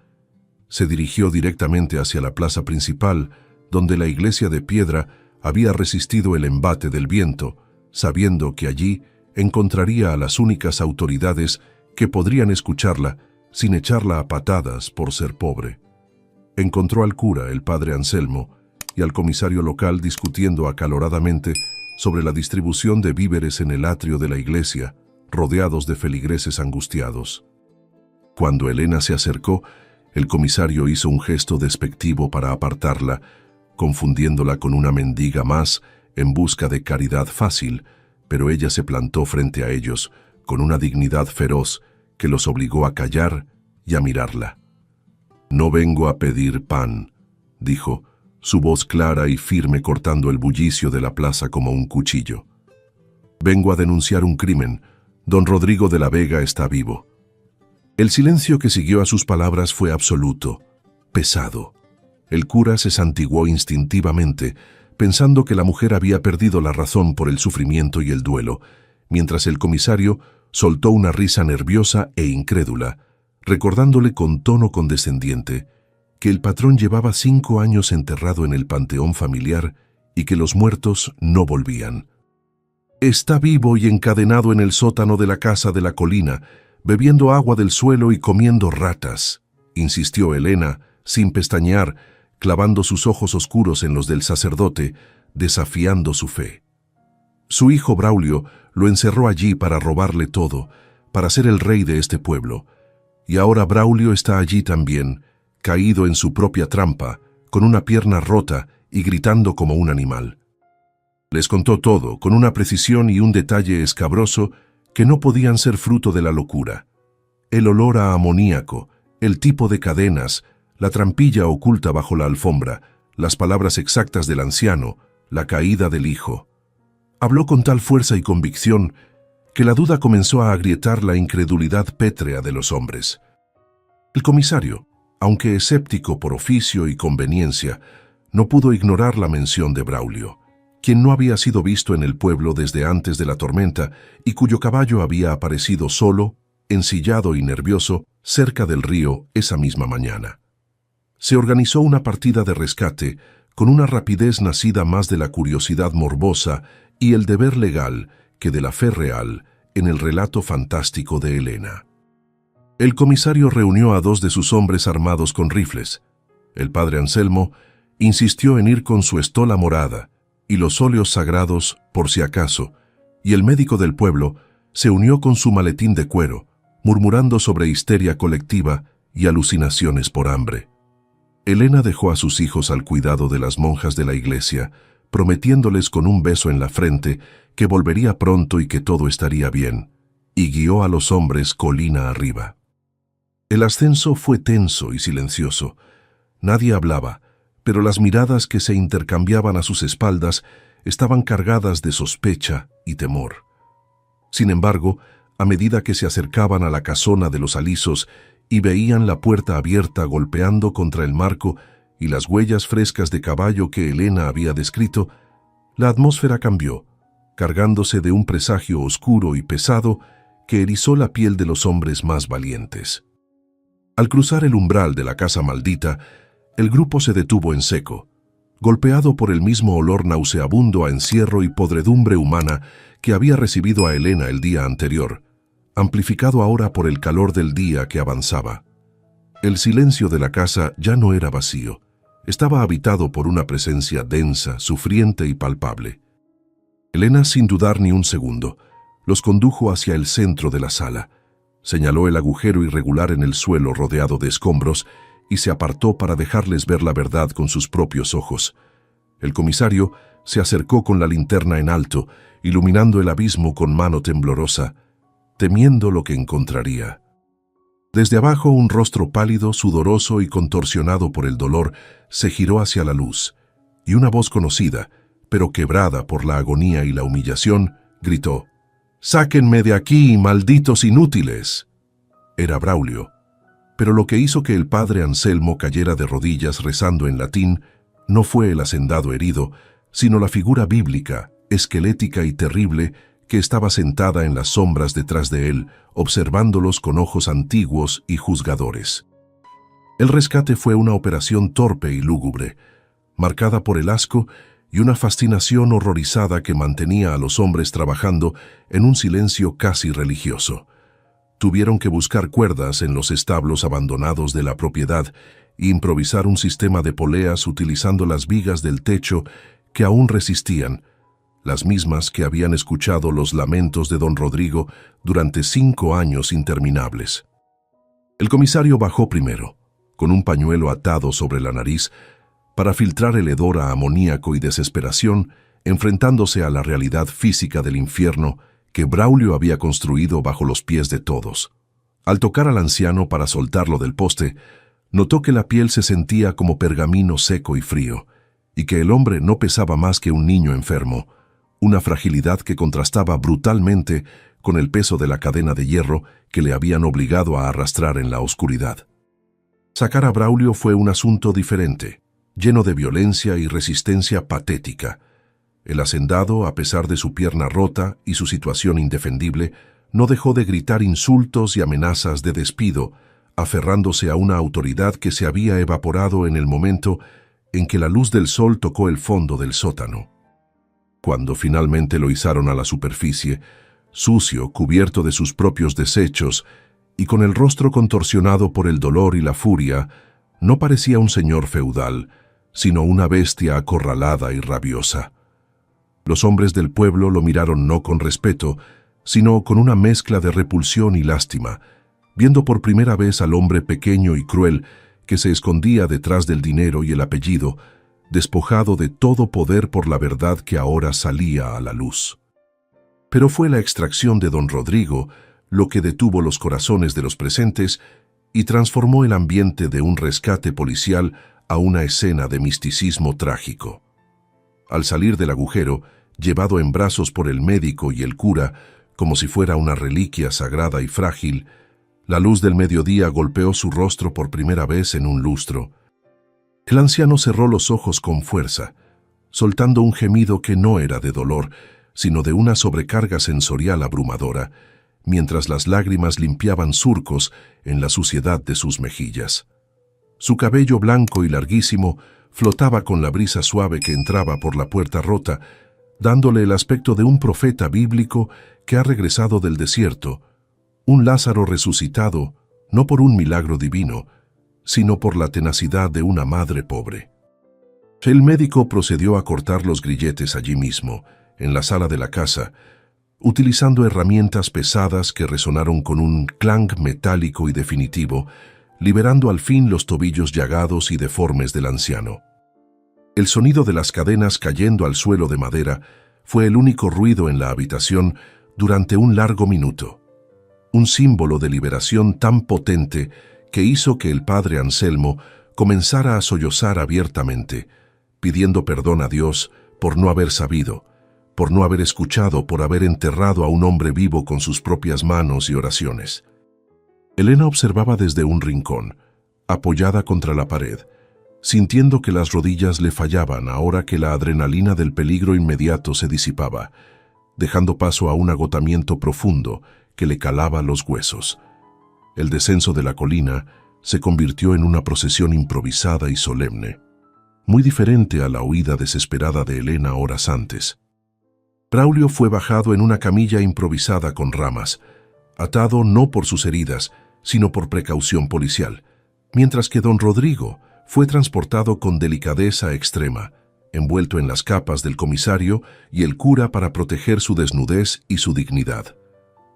Se dirigió directamente hacia la plaza principal, donde la iglesia de piedra había resistido el embate del viento, sabiendo que allí encontraría a las únicas autoridades que podrían escucharla sin echarla a patadas por ser pobre. Encontró al cura, el padre Anselmo, y al comisario local discutiendo acaloradamente sobre la distribución de víveres en el atrio de la iglesia, rodeados de feligreses angustiados. Cuando Elena se acercó, el comisario hizo un gesto despectivo para apartarla, confundiéndola con una mendiga más en busca de caridad fácil, pero ella se plantó frente a ellos con una dignidad feroz que los obligó a callar y a mirarla. «No vengo a pedir pan», dijo, su voz clara y firme cortando el bullicio de la plaza como un cuchillo. «Vengo a denunciar un crimen. Don Rodrigo de la Vega está vivo». El silencio que siguió a sus palabras fue absoluto, pesado. El cura se santiguó instintivamente, pensando que la mujer había perdido la razón por el sufrimiento y el duelo, mientras el comisario soltó una risa nerviosa e incrédula, recordándole con tono condescendiente que el patrón llevaba 5 años enterrado en el panteón familiar y que los muertos no volvían. «Está vivo y encadenado en el sótano de la casa de la colina», bebiendo agua del suelo y comiendo ratas, insistió Elena, sin pestañear, clavando sus ojos oscuros en los del sacerdote, desafiando su fe. Su hijo Braulio lo encerró allí para robarle todo, para ser el rey de este pueblo, y ahora Braulio está allí también, caído en su propia trampa, con una pierna rota y gritando como un animal. Les contó todo, con una precisión y un detalle escabroso que no podían ser fruto de la locura. El olor a amoníaco, el tipo de cadenas, la trampilla oculta bajo la alfombra, las palabras exactas del anciano, la caída del hijo. Habló con tal fuerza y convicción que la duda comenzó a agrietar la incredulidad pétrea de los hombres. El comisario, aunque escéptico por oficio y conveniencia, no pudo ignorar la mención de Braulio, quien no había sido visto en el pueblo desde antes de la tormenta y cuyo caballo había aparecido solo, ensillado y nervioso, cerca del río esa misma mañana. Se organizó una partida de rescate con una rapidez nacida más de la curiosidad morbosa y el deber legal que de la fe real en el relato fantástico de Elena. El comisario reunió a 2 de sus hombres armados con rifles. El padre Anselmo insistió en ir con su estola morada y los óleos sagrados por si acaso, y el médico del pueblo se unió con su maletín de cuero, murmurando sobre histeria colectiva y alucinaciones por hambre. Elena dejó a sus hijos al cuidado de las monjas de la iglesia, prometiéndoles con un beso en la frente que volvería pronto y que todo estaría bien, y guió a los hombres colina arriba. El ascenso fue tenso y silencioso. Nadie hablaba, pero las miradas que se intercambiaban a sus espaldas estaban cargadas de sospecha y temor. Sin embargo, a medida que se acercaban a la casona de los alisos y veían la puerta abierta golpeando contra el marco y las huellas frescas de caballo que Elena había descrito, la atmósfera cambió, cargándose de un presagio oscuro y pesado que erizó la piel de los hombres más valientes. Al cruzar el umbral de la casa maldita, el grupo se detuvo en seco, golpeado por el mismo olor nauseabundo a encierro y podredumbre humana que había recibido a Elena el día anterior, amplificado ahora por el calor del día que avanzaba. El silencio de la casa ya no era vacío, estaba habitado por una presencia densa, sufriente y palpable. Elena, sin dudar ni un segundo, los condujo hacia el centro de la sala, señaló el agujero irregular en el suelo rodeado de escombros y se apartó para dejarles ver la verdad con sus propios ojos. El comisario se acercó con la linterna en alto, iluminando el abismo con mano temblorosa, temiendo lo que encontraría. Desde abajo, un rostro pálido, sudoroso y contorsionado por el dolor, se giró hacia la luz, y una voz conocida, pero quebrada por la agonía y la humillación, gritó: «¡Sáquenme de aquí, malditos inútiles!». Era Braulio, pero lo que hizo que el padre Anselmo cayera de rodillas rezando en latín no fue el hacendado herido, sino la figura bíblica, esquelética y terrible, que estaba sentada en las sombras detrás de él, observándolos con ojos antiguos y juzgadores. El rescate fue una operación torpe y lúgubre, marcada por el asco y una fascinación horrorizada que mantenía a los hombres trabajando en un silencio casi religioso. Tuvieron que buscar cuerdas en los establos abandonados de la propiedad e improvisar un sistema de poleas utilizando las vigas del techo que aún resistían, las mismas que habían escuchado los lamentos de don Rodrigo durante 5 años interminables. El comisario bajó primero, con un pañuelo atado sobre la nariz, para filtrar el hedor a amoníaco y desesperación, enfrentándose a la realidad física del infierno que Braulio había construido bajo los pies de todos. Al tocar al anciano para soltarlo del poste, notó que la piel se sentía como pergamino seco y frío, y que el hombre no pesaba más que un niño enfermo, una fragilidad que contrastaba brutalmente con el peso de la cadena de hierro que le habían obligado a arrastrar en la oscuridad. Sacar a Braulio fue un asunto diferente, lleno de violencia y resistencia patética. El hacendado, a pesar de su pierna rota y su situación indefendible, no dejó de gritar insultos y amenazas de despido, aferrándose a una autoridad que se había evaporado en el momento en que la luz del sol tocó el fondo del sótano. Cuando finalmente lo izaron a la superficie, sucio, cubierto de sus propios desechos, y con el rostro contorsionado por el dolor y la furia, no parecía un señor feudal, sino una bestia acorralada y rabiosa. Los hombres del pueblo lo miraron no con respeto, sino con una mezcla de repulsión y lástima, viendo por primera vez al hombre pequeño y cruel que se escondía detrás del dinero y el apellido, despojado de todo poder por la verdad que ahora salía a la luz. Pero fue la extracción de don Rodrigo lo que detuvo los corazones de los presentes y transformó el ambiente de un rescate policial a una escena de misticismo trágico. Al salir del agujero, llevado en brazos por el médico y el cura, como si fuera una reliquia sagrada y frágil, la luz del mediodía golpeó su rostro por primera vez en un lustro. El anciano cerró los ojos con fuerza, soltando un gemido que no era de dolor, sino de una sobrecarga sensorial abrumadora, mientras las lágrimas limpiaban surcos en la suciedad de sus mejillas. Su cabello blanco y larguísimo flotaba con la brisa suave que entraba por la puerta rota, dándole el aspecto de un profeta bíblico que ha regresado del desierto, un Lázaro resucitado, no por un milagro divino, sino por la tenacidad de una madre pobre. El médico procedió a cortar los grilletes allí mismo, en la sala de la casa, utilizando herramientas pesadas que resonaron con un clang metálico y definitivo, liberando al fin los tobillos llagados y deformes del anciano. El sonido de las cadenas cayendo al suelo de madera fue el único ruido en la habitación durante un largo minuto, un símbolo de liberación tan potente que hizo que el padre Anselmo comenzara a sollozar abiertamente, pidiendo perdón a Dios por no haber sabido, por no haber escuchado, por haber enterrado a un hombre vivo con sus propias manos y oraciones. Elena observaba desde un rincón, apoyada contra la pared, sintiendo que las rodillas le fallaban ahora que la adrenalina del peligro inmediato se disipaba, dejando paso a un agotamiento profundo que le calaba los huesos. El descenso de la colina se convirtió en una procesión improvisada y solemne, muy diferente a la huida desesperada de Elena horas antes. Braulio fue bajado en una camilla improvisada con ramas, atado no por sus heridas, sino por precaución policial, mientras que don Rodrigo fue transportado con delicadeza extrema, envuelto en las capas del comisario y el cura para proteger su desnudez y su dignidad.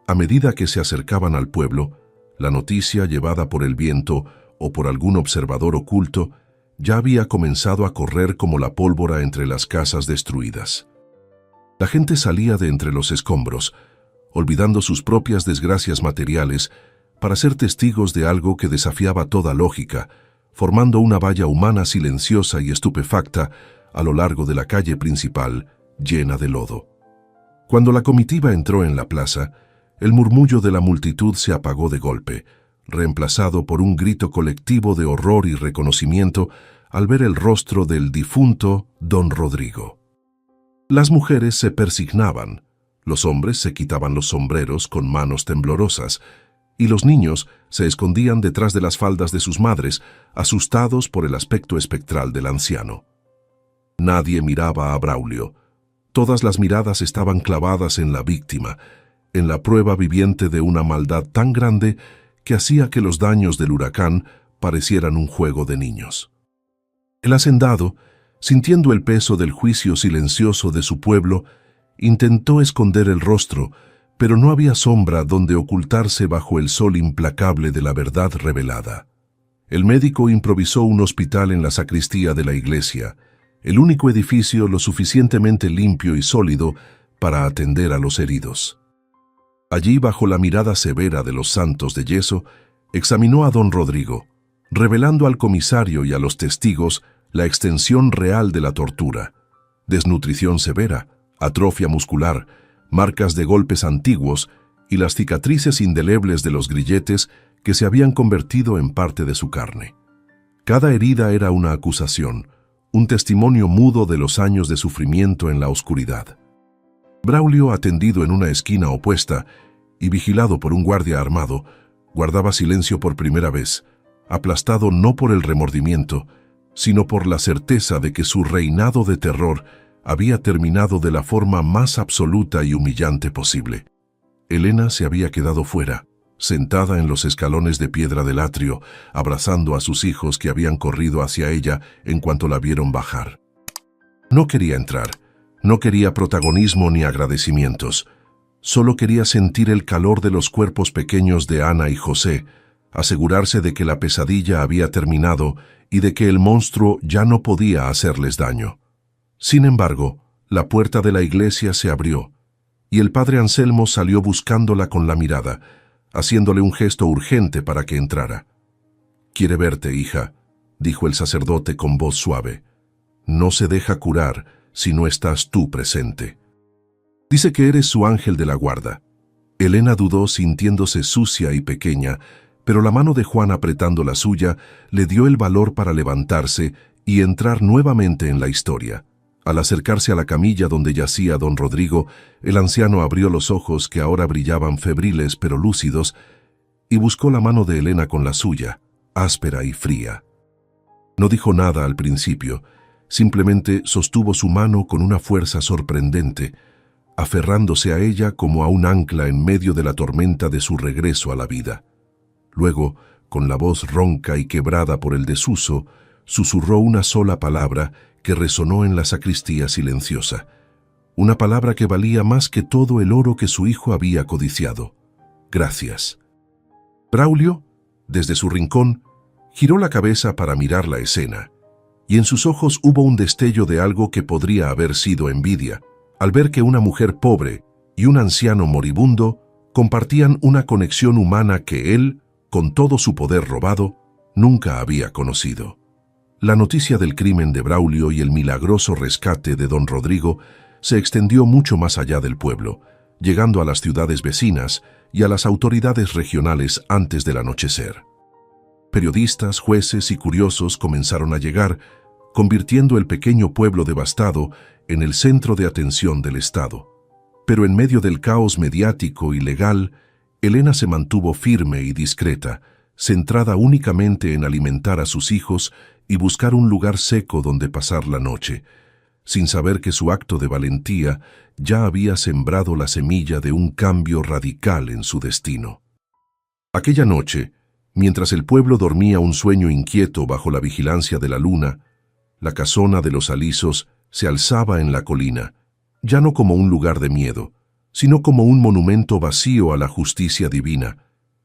A medida que se acercaban al pueblo, la noticia llevada por el viento o por algún observador oculto ya había comenzado a correr como la pólvora entre las casas destruidas. La gente salía de entre los escombros, olvidando sus propias desgracias materiales, para ser testigos de algo que desafiaba toda lógica, formando una valla humana silenciosa y estupefacta a lo largo de la calle principal, llena de lodo. Cuando la comitiva entró en la plaza, el murmullo de la multitud se apagó de golpe, reemplazado por un grito colectivo de horror y reconocimiento al ver el rostro del difunto don Rodrigo. Las mujeres se persignaban, los hombres se quitaban los sombreros con manos temblorosas, y los niños se escondían detrás de las faldas de sus madres, asustados por el aspecto espectral del anciano. Nadie miraba a Braulio. Todas las miradas estaban clavadas en la víctima, en la prueba viviente de una maldad tan grande que hacía que los daños del huracán parecieran un juego de niños. El hacendado, sintiendo el peso del juicio silencioso de su pueblo, intentó esconder el rostro, pero no había sombra donde ocultarse bajo el sol implacable de la verdad revelada. El médico improvisó un hospital en la sacristía de la iglesia, el único edificio lo suficientemente limpio y sólido para atender a los heridos. Allí, bajo la mirada severa de los santos de yeso, examinó a don Rodrigo, revelando al comisario y a los testigos la extensión real de la tortura: desnutrición severa, atrofia muscular, marcas de golpes antiguos y las cicatrices indelebles de los grilletes que se habían convertido en parte de su carne. Cada herida era una acusación, un testimonio mudo de los años de sufrimiento en la oscuridad. Braulio, atendido en una esquina opuesta y vigilado por un guardia armado, guardaba silencio por primera vez, aplastado no por el remordimiento, sino por la certeza de que su reinado de terror había terminado de la forma más absoluta y humillante posible. Elena se había quedado fuera, sentada en los escalones de piedra del atrio, abrazando a sus hijos que habían corrido hacia ella en cuanto la vieron bajar. No quería entrar, no quería protagonismo ni agradecimientos. Solo quería sentir el calor de los cuerpos pequeños de Ana y José, asegurarse de que la pesadilla había terminado y de que el monstruo ya no podía hacerles daño. Sin embargo, la puerta de la iglesia se abrió, y el padre Anselmo salió buscándola con la mirada, haciéndole un gesto urgente para que entrara. «Quiere verte, hija», dijo el sacerdote con voz suave. «No se deja curar si no estás tú presente. Dice que eres su ángel de la guarda». Elena dudó, sintiéndose sucia y pequeña, pero la mano de Juan apretando la suya le dio el valor para levantarse y entrar nuevamente en la historia. Al acercarse a la camilla donde yacía don Rodrigo, el anciano abrió los ojos que ahora brillaban febriles pero lúcidos y buscó la mano de Elena con la suya, áspera y fría. No dijo nada al principio, simplemente sostuvo su mano con una fuerza sorprendente, aferrándose a ella como a un ancla en medio de la tormenta de su regreso a la vida. Luego, con la voz ronca y quebrada por el desuso, susurró una sola palabra que resonó en la sacristía silenciosa, una palabra que valía más que todo el oro que su hijo había codiciado: «Gracias». Braulio, desde su rincón, giró la cabeza para mirar la escena, y en sus ojos hubo un destello de algo que podría haber sido envidia, al ver que una mujer pobre y un anciano moribundo compartían una conexión humana que él, con todo su poder robado, nunca había conocido. La noticia del crimen de Braulio y el milagroso rescate de don Rodrigo se extendió mucho más allá del pueblo, llegando a las ciudades vecinas y a las autoridades regionales antes del anochecer. Periodistas, jueces y curiosos comenzaron a llegar, convirtiendo el pequeño pueblo devastado en el centro de atención del Estado. Pero en medio del caos mediático y legal, Elena se mantuvo firme y discreta, centrada únicamente en alimentar a sus hijos y buscar un lugar seco donde pasar la noche, sin saber que su acto de valentía ya había sembrado la semilla de un cambio radical en su destino. Aquella noche, mientras el pueblo dormía un sueño inquieto bajo la vigilancia de la luna, la casona de los Alisos se alzaba en la colina, ya no como un lugar de miedo, sino como un monumento vacío a la justicia divina,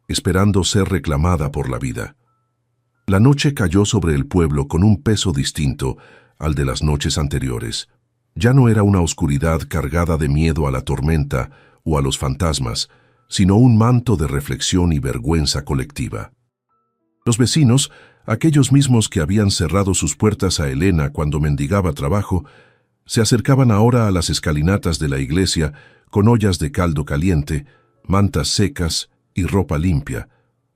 esperando ser reclamada por la vida. La noche cayó sobre el pueblo con un peso distinto al de las noches anteriores. Ya no era una oscuridad cargada de miedo a la tormenta o a los fantasmas, sino un manto de reflexión y vergüenza colectiva. Los vecinos, aquellos mismos que habían cerrado sus puertas a Elena cuando mendigaba trabajo, se acercaban ahora a las escalinatas de la iglesia con ollas de caldo caliente, mantas secas y ropa limpia,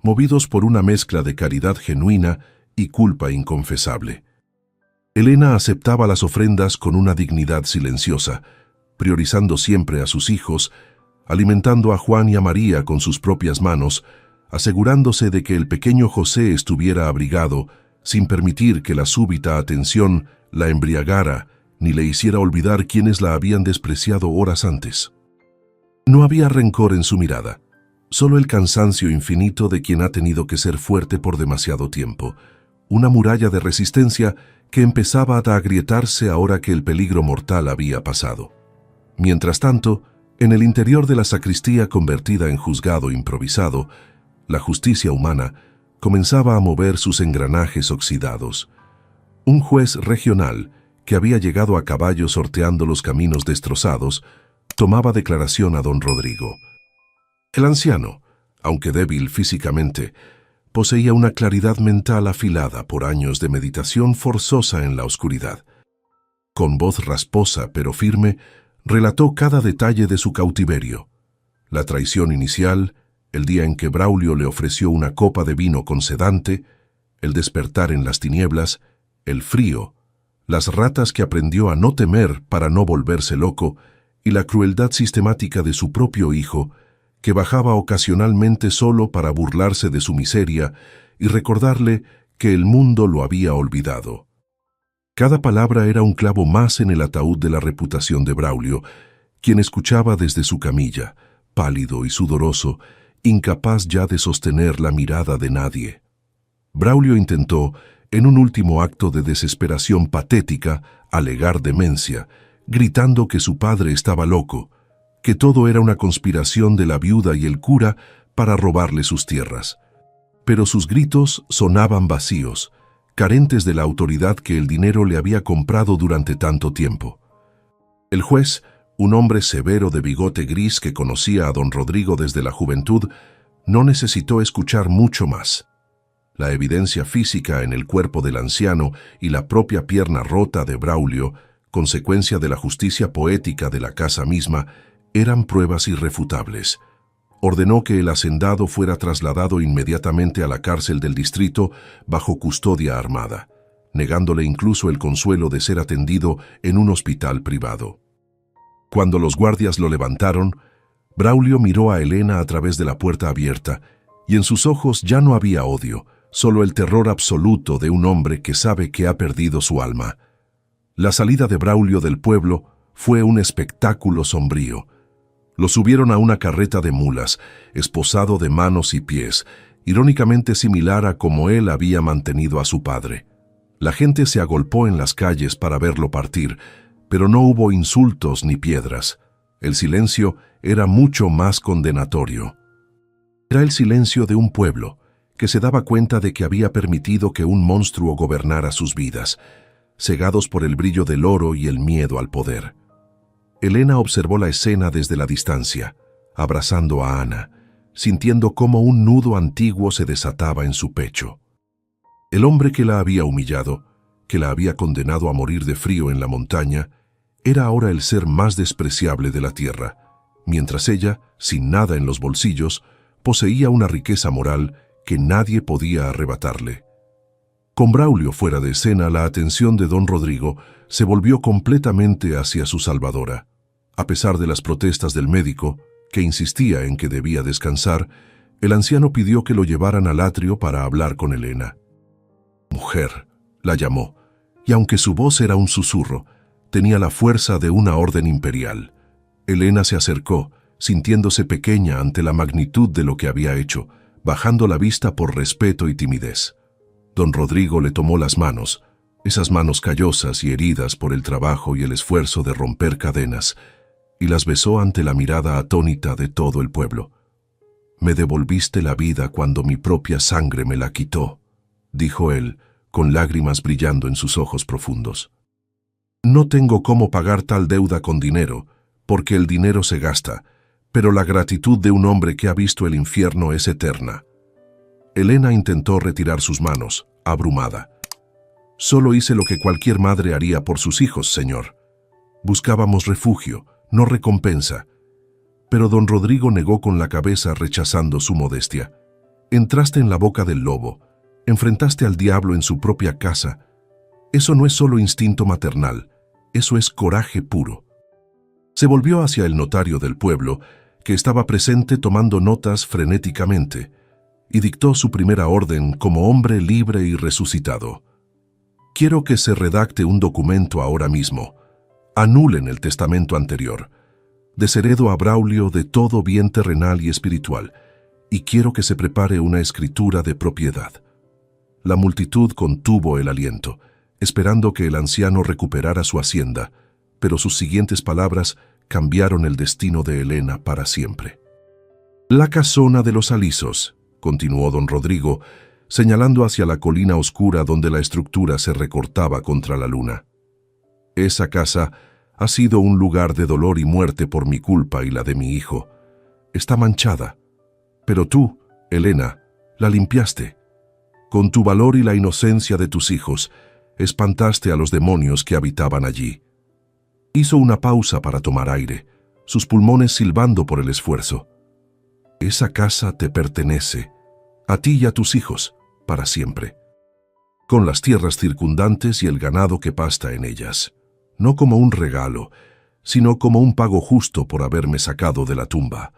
movidos por una mezcla de caridad genuina y culpa inconfesable. Elena aceptaba las ofrendas con una dignidad silenciosa, priorizando siempre a sus hijos, alimentando a Juan y a María con sus propias manos, asegurándose de que el pequeño José estuviera abrigado, sin permitir que la súbita atención la embriagara ni le hiciera olvidar quienes la habían despreciado horas antes. No había rencor en su mirada, solo el cansancio infinito de quien ha tenido que ser fuerte por demasiado tiempo, una muralla de resistencia que empezaba a agrietarse ahora que el peligro mortal había pasado. Mientras tanto, en el interior de la sacristía convertida en juzgado improvisado, la justicia humana comenzaba a mover sus engranajes oxidados. Un juez regional, que había llegado a caballo sorteando los caminos destrozados, tomaba declaración a don Rodrigo. El anciano, aunque débil físicamente, poseía una claridad mental afilada por años de meditación forzosa en la oscuridad. Con voz rasposa pero firme, relató cada detalle de su cautiverio: la traición inicial, el día en que Braulio le ofreció una copa de vino con sedante, el despertar en las tinieblas, el frío, las ratas que aprendió a no temer para no volverse loco, y la crueldad sistemática de su propio hijo, que bajaba ocasionalmente solo para burlarse de su miseria y recordarle que el mundo lo había olvidado. Cada palabra era un clavo más en el ataúd de la reputación de Braulio, quien escuchaba desde su camilla, pálido y sudoroso, incapaz ya de sostener la mirada de nadie. Braulio intentó, en un último acto de desesperación patética, alegar demencia, gritando que su padre estaba loco, que todo era una conspiración de la viuda y el cura para robarle sus tierras. Pero sus gritos sonaban vacíos, carentes de la autoridad que el dinero le había comprado durante tanto tiempo. El juez, un hombre severo de bigote gris que conocía a don Rodrigo desde la juventud, no necesitó escuchar mucho más. La evidencia física en el cuerpo del anciano y la propia pierna rota de Braulio, consecuencia de la justicia poética de la casa misma, eran pruebas irrefutables. Ordenó que el hacendado fuera trasladado inmediatamente a la cárcel del distrito bajo custodia armada, negándole incluso el consuelo de ser atendido en un hospital privado. Cuando los guardias lo levantaron, Braulio miró a Elena a través de la puerta abierta, y en sus ojos ya no había odio, solo el terror absoluto de un hombre que sabe que ha perdido su alma. La salida de Braulio del pueblo fue un espectáculo sombrío. Lo subieron a una carreta de mulas, esposado de manos y pies, irónicamente similar a como él había mantenido a su padre. La gente se agolpó en las calles para verlo partir, pero no hubo insultos ni piedras. El silencio era mucho más condenatorio. Era el silencio de un pueblo que se daba cuenta de que había permitido que un monstruo gobernara sus vidas, cegados por el brillo del oro y el miedo al poder. Elena observó la escena desde la distancia, abrazando a Ana, sintiendo cómo un nudo antiguo se desataba en su pecho. El hombre que la había humillado, que la había condenado a morir de frío en la montaña, era ahora el ser más despreciable de la tierra, mientras ella, sin nada en los bolsillos, poseía una riqueza moral que nadie podía arrebatarle. Con Braulio fuera de escena, la atención de don Rodrigo se volvió completamente hacia su salvadora. A pesar de las protestas del médico, que insistía en que debía descansar, el anciano pidió que lo llevaran al atrio para hablar con Elena. «Mujer», la llamó, y aunque su voz era un susurro, tenía la fuerza de una orden imperial. Elena se acercó, sintiéndose pequeña ante la magnitud de lo que había hecho, bajando la vista por respeto y timidez. Don Rodrigo le tomó las manos, esas manos callosas y heridas por el trabajo y el esfuerzo de romper cadenas, y las besó ante la mirada atónita de todo el pueblo. «Me devolviste la vida cuando mi propia sangre me la quitó», dijo él, con lágrimas brillando en sus ojos profundos. «No tengo cómo pagar tal deuda con dinero, porque el dinero se gasta, pero la gratitud de un hombre que ha visto el infierno es eterna». Elena intentó retirar sus manos, abrumada. «Solo hice lo que cualquier madre haría por sus hijos, señor. Buscábamos refugio, no recompensa». Pero don Rodrigo negó con la cabeza, rechazando su modestia. «Entraste en la boca del lobo, enfrentaste al diablo en su propia casa. Eso no es solo instinto maternal, eso es coraje puro». Se volvió hacia el notario del pueblo, que estaba presente tomando notas frenéticamente, y dictó su primera orden como hombre libre y resucitado. «Quiero que se redacte un documento ahora mismo. Anulen el testamento anterior. Desheredo a Braulio de todo bien terrenal y espiritual, y quiero que se prepare una escritura de propiedad». La multitud contuvo el aliento, esperando que el anciano recuperara su hacienda, pero sus siguientes palabras cambiaron el destino de Elena para siempre. «La casona de los alisos», continuó don Rodrigo, señalando hacia la colina oscura donde la estructura se recortaba contra la luna. «Esa casa ha sido un lugar de dolor y muerte por mi culpa y la de mi hijo. Está manchada, pero tú, Elena, la limpiaste. Con tu valor y la inocencia de tus hijos, espantaste a los demonios que habitaban allí». Hizo una pausa para tomar aire, sus pulmones silbando por el esfuerzo. «Esa casa te pertenece, a ti y a tus hijos, para siempre, con las tierras circundantes y el ganado que pasta en ellas, no como un regalo, sino como un pago justo por haberme sacado de la tumba».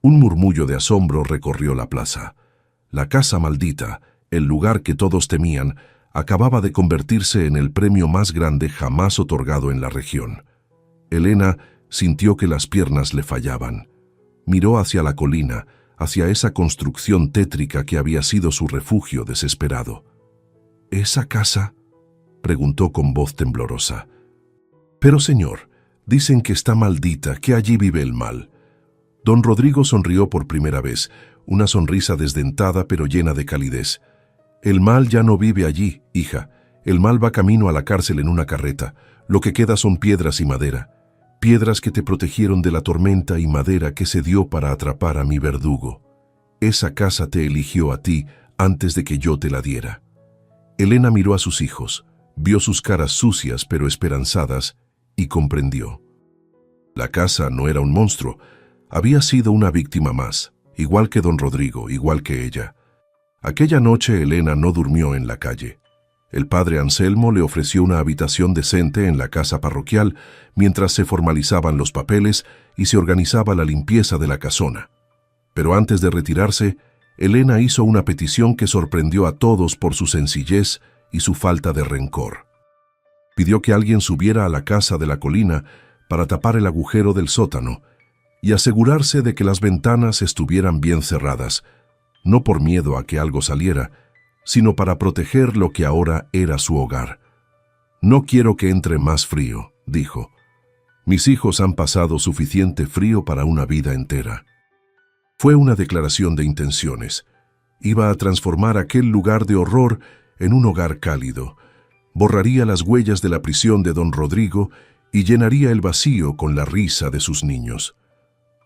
Un murmullo de asombro recorrió la plaza. La casa maldita, el lugar que todos temían, acababa de convertirse en el premio más grande jamás otorgado en la región. Elena sintió que las piernas le fallaban. Miró hacia la colina, hacia esa construcción tétrica que había sido su refugio desesperado. ¿Esa casa?, preguntó con voz temblorosa. Pero señor, dicen que está maldita, que allí vive el mal. Don Rodrigo sonrió por primera vez, una sonrisa desdentada pero llena de calidez. El mal ya no vive allí, hija. El mal va camino a la cárcel en una carreta. Lo que queda son piedras y madera. Piedras que te protegieron de la tormenta y madera que se dio para atrapar a mi verdugo. Esa casa te eligió a ti antes de que yo te la diera. Elena miró a sus hijos, vio sus caras sucias pero esperanzadas y comprendió. La casa no era un monstruo, había sido una víctima más, igual que don Rodrigo, igual que ella. Aquella noche Elena no durmió en la calle. El padre Anselmo le ofreció una habitación decente en la casa parroquial mientras se formalizaban los papeles y se organizaba la limpieza de la casona. Pero antes de retirarse, Elena hizo una petición que sorprendió a todos por su sencillez y su falta de rencor. Pidió que alguien subiera a la casa de la colina para tapar el agujero del sótano y asegurarse de que las ventanas estuvieran bien cerradas, no por miedo a que algo saliera, sino para proteger lo que ahora era su hogar. «No quiero que entre más frío», dijo. «Mis hijos han pasado suficiente frío para una vida entera». Fue una declaración de intenciones. Iba a transformar aquel lugar de horror en un hogar cálido. Borraría las huellas de la prisión de don Rodrigo y llenaría el vacío con la risa de sus niños.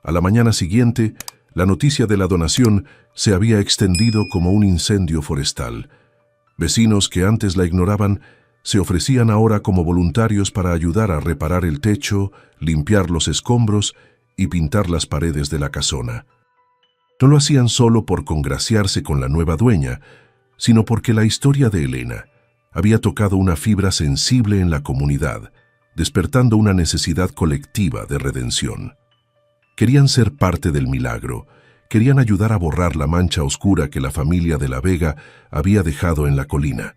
A la mañana siguiente, la noticia de la donación se había extendido como un incendio forestal. Vecinos que antes la ignoraban se ofrecían ahora como voluntarios para ayudar a reparar el techo, limpiar los escombros y pintar las paredes de la casona. No lo hacían solo por congraciarse con la nueva dueña, sino porque la historia de Elena había tocado una fibra sensible en la comunidad, despertando una necesidad colectiva de redención. Querían ser parte del milagro, querían ayudar a borrar la mancha oscura que la familia de la Vega había dejado en la colina.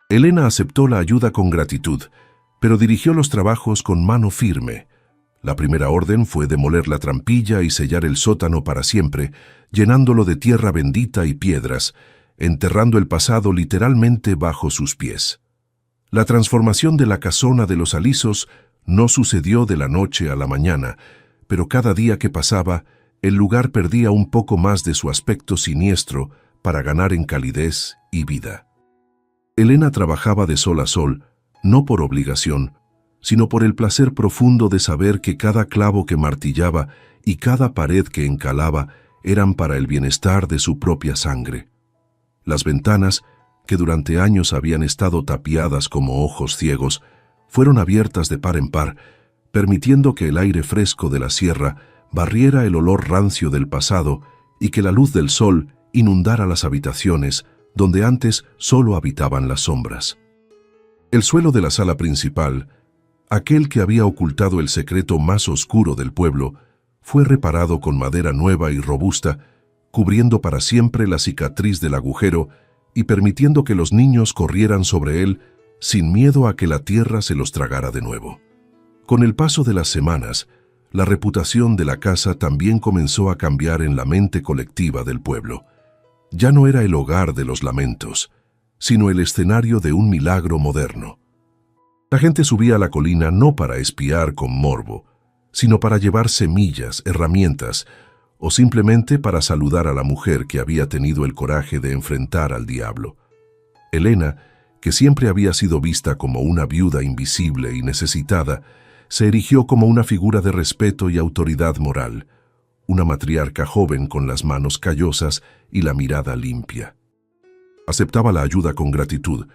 Elena aceptó la ayuda con gratitud, pero dirigió los trabajos con mano firme. La primera orden fue demoler la trampilla y sellar el sótano para siempre, llenándolo de tierra bendita y piedras, enterrando el pasado literalmente bajo sus pies. La transformación de la casona de los Alisos no sucedió de la noche a la mañana, pero cada día que pasaba, el lugar perdía un poco más de su aspecto siniestro para ganar en calidez y vida. Elena trabajaba de sol a sol, no por obligación, sino por el placer profundo de saber que cada clavo que martillaba y cada pared que encalaba eran para el bienestar de su propia sangre. Las ventanas, que durante años habían estado tapiadas como ojos ciegos, fueron abiertas de par en par, permitiendo que el aire fresco de la sierra barriera el olor rancio del pasado y que la luz del sol inundara las habitaciones donde antes solo habitaban las sombras. El suelo de la sala principal, aquel que había ocultado el secreto más oscuro del pueblo, fue reparado con madera nueva y robusta, cubriendo para siempre la cicatriz del agujero y permitiendo que los niños corrieran sobre él sin miedo a que la tierra se los tragara de nuevo. Con el paso de las semanas, la reputación de la casa también comenzó a cambiar en la mente colectiva del pueblo. Ya no era el hogar de los lamentos, sino el escenario de un milagro moderno. La gente subía a la colina no para espiar con morbo, sino para llevar semillas, herramientas, o simplemente para saludar a la mujer que había tenido el coraje de enfrentar al diablo. Elena, que siempre había sido vista como una viuda invisible y necesitada, se erigió como una figura de respeto y autoridad moral, una matriarca joven con las manos callosas y la mirada limpia. Aceptaba la ayuda con gratitud,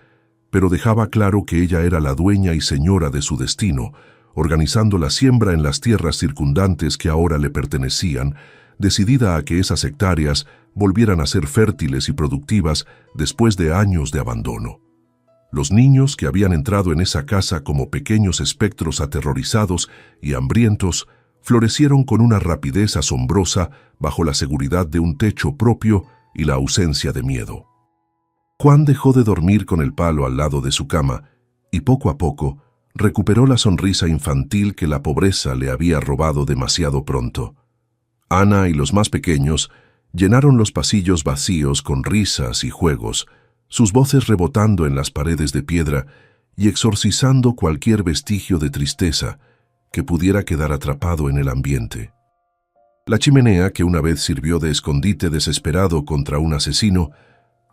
pero dejaba claro que ella era la dueña y señora de su destino, organizando la siembra en las tierras circundantes que ahora le pertenecían, decidida a que esas hectáreas volvieran a ser fértiles y productivas después de años de abandono. Los niños que habían entrado en esa casa como pequeños espectros aterrorizados y hambrientos florecieron con una rapidez asombrosa bajo la seguridad de un techo propio y la ausencia de miedo. Juan dejó de dormir con el palo al lado de su cama y poco a poco recuperó la sonrisa infantil que la pobreza le había robado demasiado pronto. Ana y los más pequeños llenaron los pasillos vacíos con risas y juegos, sus voces rebotando en las paredes de piedra y exorcizando cualquier vestigio de tristeza que pudiera quedar atrapado en el ambiente. La chimenea, que una vez sirvió de escondite desesperado contra un asesino,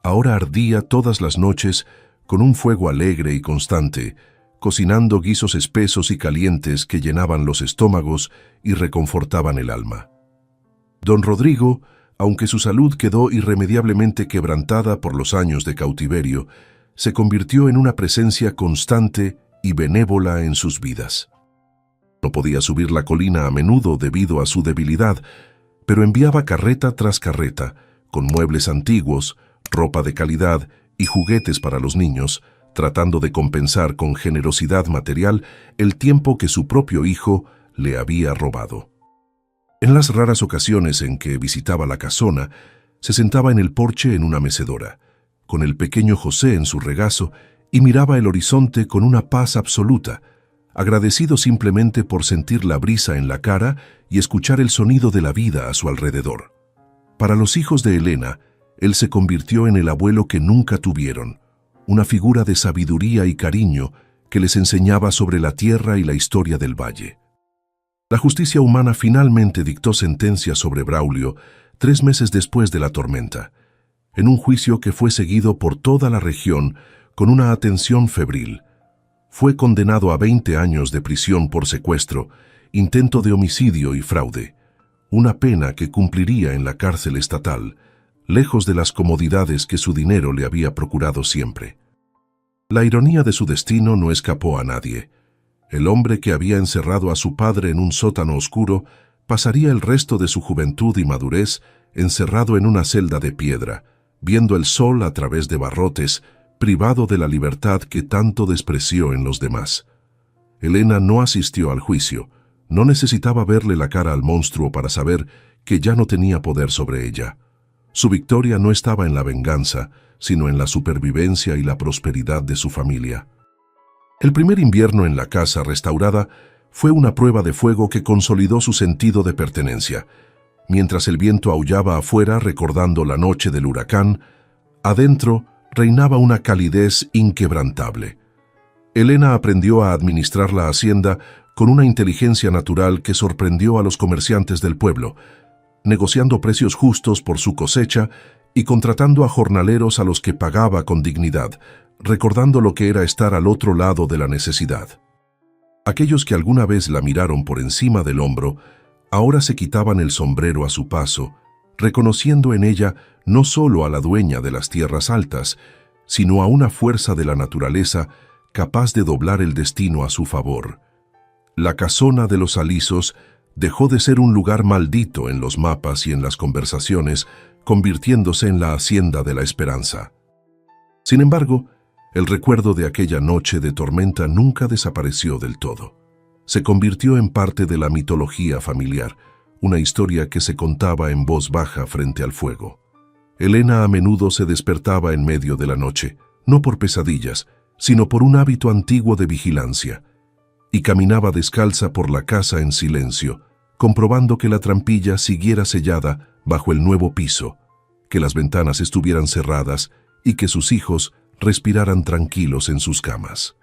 ahora ardía todas las noches con un fuego alegre y constante, cocinando guisos espesos y calientes que llenaban los estómagos y reconfortaban el alma. Don Rodrigo, aunque su salud quedó irremediablemente quebrantada por los años de cautiverio, se convirtió en una presencia constante y benévola en sus vidas. No podía subir la colina a menudo debido a su debilidad, pero enviaba carreta tras carreta, con muebles antiguos, ropa de calidad y juguetes para los niños, tratando de compensar con generosidad material el tiempo que su propio hijo le había robado. En las raras ocasiones en que visitaba la casona, se sentaba en el porche en una mecedora, con el pequeño José en su regazo, y miraba el horizonte con una paz absoluta, agradecido simplemente por sentir la brisa en la cara y escuchar el sonido de la vida a su alrededor. Para los hijos de Elena, él se convirtió en el abuelo que nunca tuvieron, una figura de sabiduría y cariño que les enseñaba sobre la tierra y la historia del valle. La justicia humana finalmente dictó sentencia sobre Braulio 3 meses después de la tormenta, en un juicio que fue seguido por toda la región con una atención febril. Fue condenado a 20 años de prisión por secuestro, intento de homicidio y fraude, una pena que cumpliría en la cárcel estatal, lejos de las comodidades que su dinero le había procurado siempre. La ironía de su destino no escapó a nadie. El hombre que había encerrado a su padre en un sótano oscuro pasaría el resto de su juventud y madurez encerrado en una celda de piedra, viendo el sol a través de barrotes, privado de la libertad que tanto despreció en los demás. Elena no asistió al juicio, no necesitaba verle la cara al monstruo para saber que ya no tenía poder sobre ella. Su victoria no estaba en la venganza, sino en la supervivencia y la prosperidad de su familia. El primer invierno en la casa restaurada fue una prueba de fuego que consolidó su sentido de pertenencia. Mientras el viento aullaba afuera recordando la noche del huracán, adentro reinaba una calidez inquebrantable. Elena aprendió a administrar la hacienda con una inteligencia natural que sorprendió a los comerciantes del pueblo, negociando precios justos por su cosecha y contratando a jornaleros a los que pagaba con dignidad, recordando lo que era estar al otro lado de la necesidad. Aquellos que alguna vez la miraron por encima del hombro, ahora se quitaban el sombrero a su paso, reconociendo en ella no solo a la dueña de las tierras altas, sino a una fuerza de la naturaleza capaz de doblar el destino a su favor. La casona de los Alisos dejó de ser un lugar maldito en los mapas y en las conversaciones, convirtiéndose en la hacienda de la esperanza. Sin embargo, el recuerdo de aquella noche de tormenta nunca desapareció del todo. Se convirtió en parte de la mitología familiar, una historia que se contaba en voz baja frente al fuego. Elena a menudo se despertaba en medio de la noche, no por pesadillas, sino por un hábito antiguo de vigilancia, y caminaba descalza por la casa en silencio, comprobando que la trampilla siguiera sellada bajo el nuevo piso, que las ventanas estuvieran cerradas y que sus hijos respiraran tranquilos en sus camas.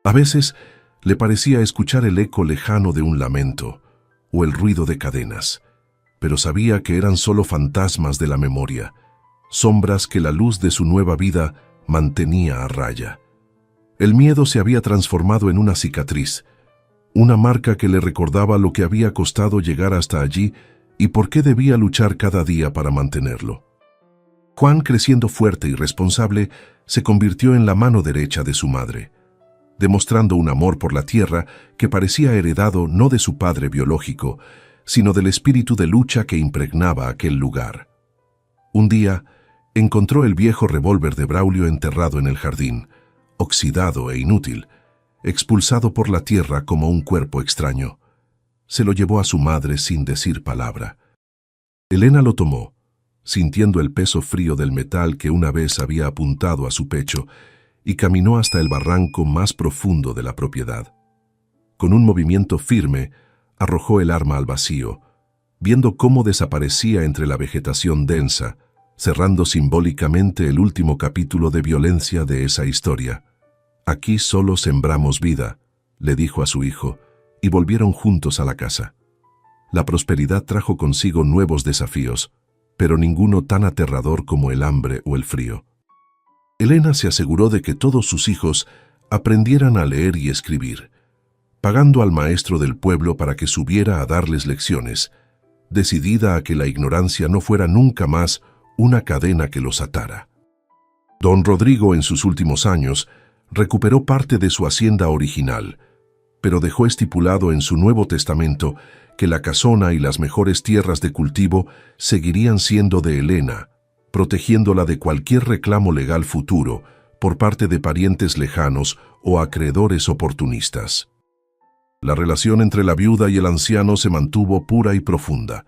A veces le parecía escuchar el eco lejano de un lamento o el ruido de cadenas, pero sabía que eran solo fantasmas de la memoria, sombras que la luz de su nueva vida mantenía a raya. El miedo se había transformado en una cicatriz, una marca que le recordaba lo que había costado llegar hasta allí y por qué debía luchar cada día para mantenerlo. Juan, creciendo fuerte y responsable, se convirtió en la mano derecha de su madre, demostrando un amor por la tierra que parecía heredado no de su padre biológico, sino del espíritu de lucha que impregnaba aquel lugar. Un día, encontró el viejo revólver de Braulio enterrado en el jardín, oxidado e inútil, expulsado por la tierra como un cuerpo extraño. Se lo llevó a su madre sin decir palabra. Elena lo tomó, sintiendo el peso frío del metal que una vez había apuntado a su pecho, y caminó hasta el barranco más profundo de la propiedad. Con un movimiento firme, arrojó el arma al vacío, viendo cómo desaparecía entre la vegetación densa, cerrando simbólicamente el último capítulo de violencia de esa historia. «Aquí solo sembramos vida», le dijo a su hijo, y volvieron juntos a la casa. La prosperidad trajo consigo nuevos desafíos, pero ninguno tan aterrador como el hambre o el frío. Elena se aseguró de que todos sus hijos aprendieran a leer y escribir, pagando al maestro del pueblo para que subiera a darles lecciones, decidida a que la ignorancia no fuera nunca más una cadena que los atara. Don Rodrigo, en sus últimos años, recuperó parte de su hacienda original, pero dejó estipulado en su Nuevo Testamento que la casona y las mejores tierras de cultivo seguirían siendo de Elena, protegiéndola de cualquier reclamo legal futuro por parte de parientes lejanos o acreedores oportunistas. La relación entre la viuda y el anciano se mantuvo pura y profunda,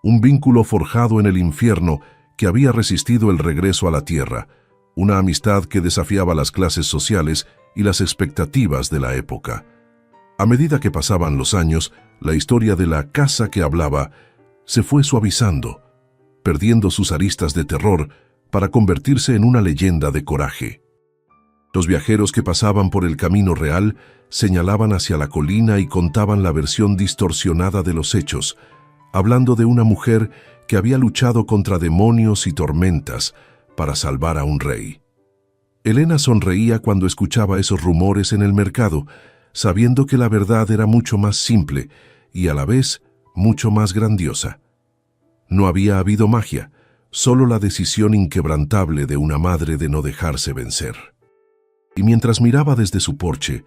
un vínculo forjado en el infierno que había resistido el regreso a la tierra, una amistad que desafiaba las clases sociales y las expectativas de la época. A medida que pasaban los años, la historia de la casa que hablaba se fue suavizando, perdiendo sus aristas de terror para convertirse en una leyenda de coraje. Los viajeros que pasaban por el camino real señalaban hacia la colina y contaban la versión distorsionada de los hechos, hablando de una mujer que había luchado contra demonios y tormentas para salvar a un rey. Elena sonreía cuando escuchaba esos rumores en el mercado, sabiendo que la verdad era mucho más simple y a la vez mucho más grandiosa. No había habido magia, solo la decisión inquebrantable de una madre de no dejarse vencer. Y mientras miraba desde su porche,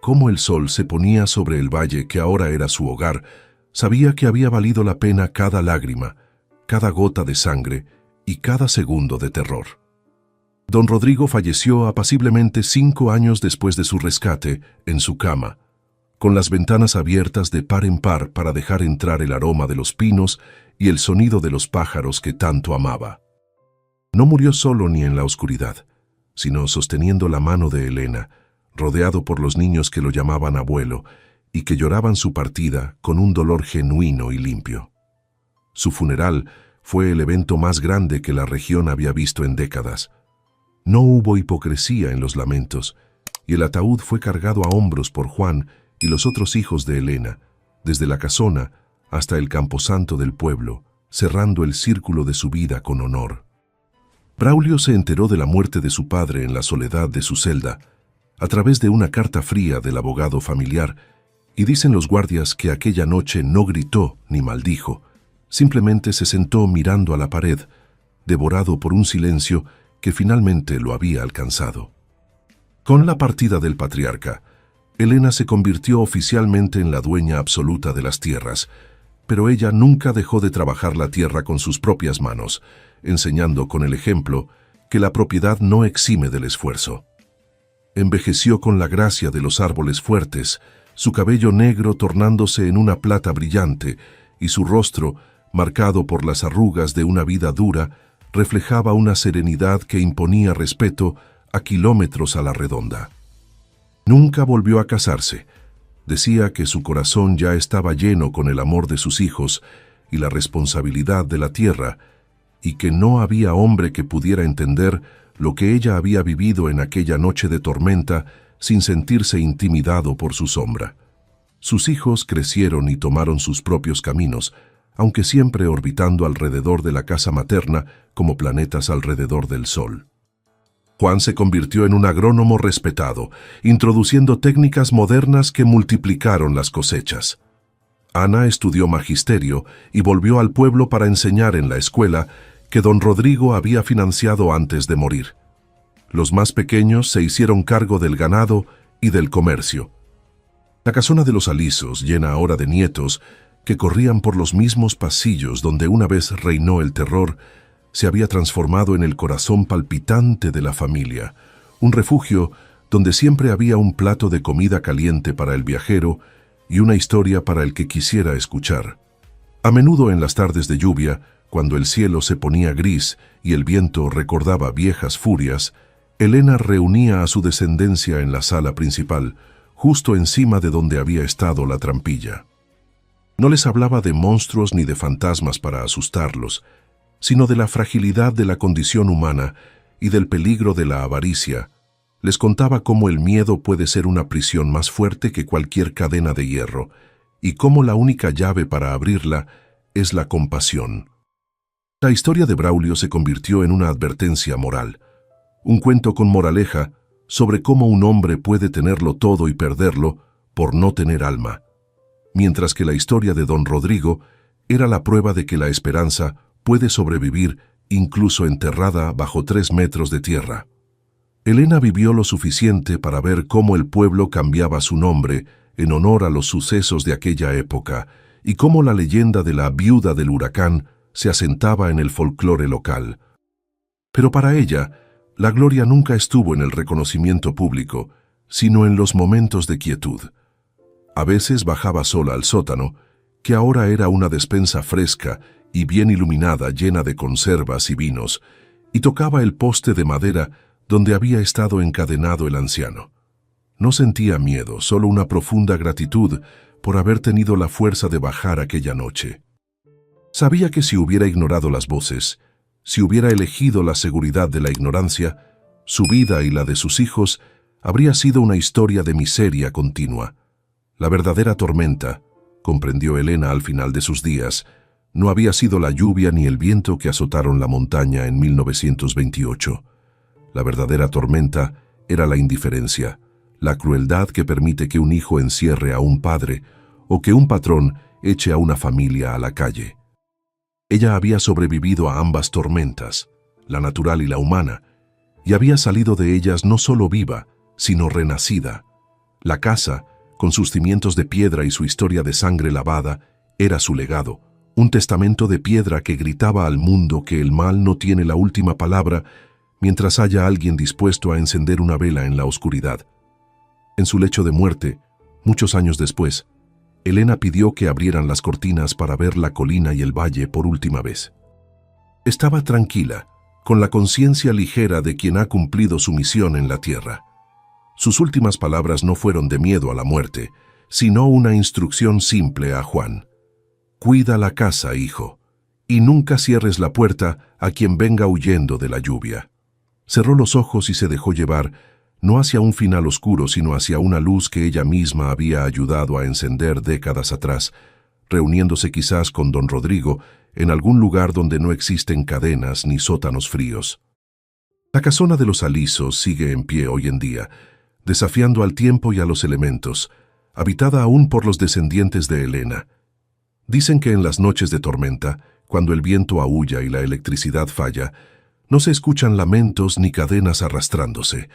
cómo el sol se ponía sobre el valle que ahora era su hogar, sabía que había valido la pena cada lágrima, cada gota de sangre y cada segundo de terror. Don Rodrigo falleció apaciblemente 5 años después de su rescate, en su cama, con las ventanas abiertas de par en par para dejar entrar el aroma de los pinos y el sonido de los pájaros que tanto amaba. No murió solo ni en la oscuridad, sino sosteniendo la mano de Elena, rodeado por los niños que lo llamaban abuelo y que lloraban su partida con un dolor genuino y limpio. Su funeral fue el evento más grande que la región había visto en décadas. No hubo hipocresía en los lamentos, y el ataúd fue cargado a hombros por Juan y los otros hijos de Elena, desde la casona hasta el camposanto del pueblo, cerrando el círculo de su vida con honor. Braulio se enteró de la muerte de su padre en la soledad de su celda, a través de una carta fría del abogado familiar, y dicen los guardias que aquella noche no gritó ni maldijo, simplemente se sentó mirando a la pared, devorado por un silencio que finalmente lo había alcanzado. Con la partida del patriarca, Elena se convirtió oficialmente en la dueña absoluta de las tierras, pero ella nunca dejó de trabajar la tierra con sus propias manos, enseñando con el ejemplo que la propiedad no exime del esfuerzo. Envejeció con la gracia de los árboles fuertes, su cabello negro tornándose en una plata brillante y su rostro, marcado por las arrugas de una vida dura, reflejaba una serenidad que imponía respeto a kilómetros a la redonda. Nunca volvió a casarse. Decía que su corazón ya estaba lleno con el amor de sus hijos y la responsabilidad de la tierra, y que no había hombre que pudiera entender lo que ella había vivido en aquella noche de tormenta sin sentirse intimidado por su sombra. Sus hijos crecieron y tomaron sus propios caminos, aunque siempre orbitando alrededor de la casa materna como planetas alrededor del Sol. Juan se convirtió en un agrónomo respetado, introduciendo técnicas modernas que multiplicaron las cosechas. Ana estudió magisterio y volvió al pueblo para enseñar en la escuela que don Rodrigo había financiado antes de morir. Los más pequeños se hicieron cargo del ganado y del comercio. La casona de los Alisos, llena ahora de nietos, que corrían por los mismos pasillos donde una vez reinó el terror, se había transformado en el corazón palpitante de la familia, un refugio donde siempre había un plato de comida caliente para el viajero y una historia para el que quisiera escuchar. A menudo en las tardes de lluvia, cuando el cielo se ponía gris y el viento recordaba viejas furias, Elena reunía a su descendencia en la sala principal, justo encima de donde había estado la trampilla. No les hablaba de monstruos ni de fantasmas para asustarlos, sino de la fragilidad de la condición humana y del peligro de la avaricia. Les contaba cómo el miedo puede ser una prisión más fuerte que cualquier cadena de hierro, y cómo la única llave para abrirla es la compasión. La historia de Braulio se convirtió en una advertencia moral, un cuento con moraleja sobre cómo un hombre puede tenerlo todo y perderlo por no tener alma, mientras que la historia de Don Rodrigo era la prueba de que la esperanza puede sobrevivir incluso enterrada bajo 3 metros de tierra. Elena vivió lo suficiente para ver cómo el pueblo cambiaba su nombre en honor a los sucesos de aquella época y cómo la leyenda de la viuda del huracán se asentaba en el folclore local. Pero para ella, la gloria nunca estuvo en el reconocimiento público, sino en los momentos de quietud. A veces bajaba sola al sótano, que ahora era una despensa fresca y bien iluminada llena de conservas y vinos, y tocaba el poste de madera donde había estado encadenado el anciano. No sentía miedo, solo una profunda gratitud por haber tenido la fuerza de bajar aquella noche. Sabía que si hubiera ignorado las voces, si hubiera elegido la seguridad de la ignorancia, su vida y la de sus hijos habría sido una historia de miseria continua. La verdadera tormenta, comprendió Elena al final de sus días, no había sido la lluvia ni el viento que azotaron la montaña en 1928. La verdadera tormenta era la indiferencia, la crueldad que permite que un hijo encierre a un padre o que un patrón eche a una familia a la calle. Ella había sobrevivido a ambas tormentas, la natural y la humana, y había salido de ellas no solo viva, sino renacida. La casa, con sus cimientos de piedra y su historia de sangre lavada, era su legado, un testamento de piedra que gritaba al mundo que el mal no tiene la última palabra mientras haya alguien dispuesto a encender una vela en la oscuridad. En su lecho de muerte, muchos años después, Elena pidió que abrieran las cortinas para ver la colina y el valle por última vez. Estaba tranquila, con la conciencia ligera de quien ha cumplido su misión en la tierra. Sus últimas palabras no fueron de miedo a la muerte, sino una instrucción simple a Juan. Cuida la casa, hijo, y nunca cierres la puerta a quien venga huyendo de la lluvia. Cerró los ojos y se dejó llevar, no hacia un final oscuro, sino hacia una luz que ella misma había ayudado a encender décadas atrás, reuniéndose quizás con don Rodrigo en algún lugar donde no existen cadenas ni sótanos fríos. La casona de los Alisos sigue en pie hoy en día, desafiando al tiempo y a los elementos, habitada aún por los descendientes de Elena. Dicen que en las noches de tormenta, cuando el viento aúlla y la electricidad falla, no se escuchan lamentos ni cadenas arrastrándose.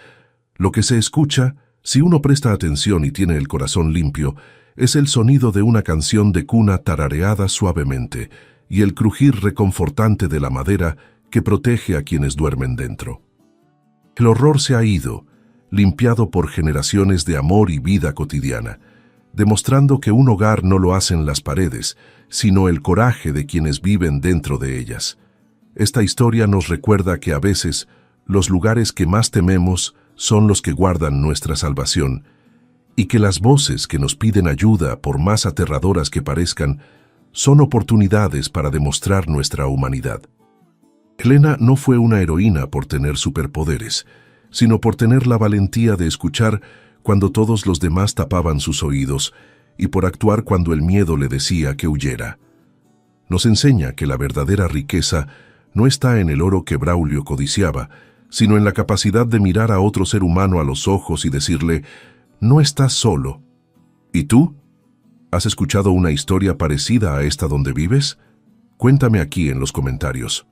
Lo que se escucha, si uno presta atención y tiene el corazón limpio, es el sonido de una canción de cuna tarareada suavemente y el crujir reconfortante de la madera que protege a quienes duermen dentro. El horror se ha ido, limpiado por generaciones de amor y vida cotidiana, demostrando que un hogar no lo hacen las paredes, sino el coraje de quienes viven dentro de ellas. Esta historia nos recuerda que a veces los lugares que más tememos son los que guardan nuestra salvación, y que las voces que nos piden ayuda, por más aterradoras que parezcan, son oportunidades para demostrar nuestra humanidad. Elena no fue una heroína por tener superpoderes, sino por tener la valentía de escuchar cuando todos los demás tapaban sus oídos y por actuar cuando el miedo le decía que huyera. Nos enseña que la verdadera riqueza no está en el oro que Braulio codiciaba, sino en la capacidad de mirar a otro ser humano a los ojos y decirle: no estás solo. ¿Y tú? ¿Has escuchado una historia parecida a esta donde vives? Cuéntame aquí en los comentarios.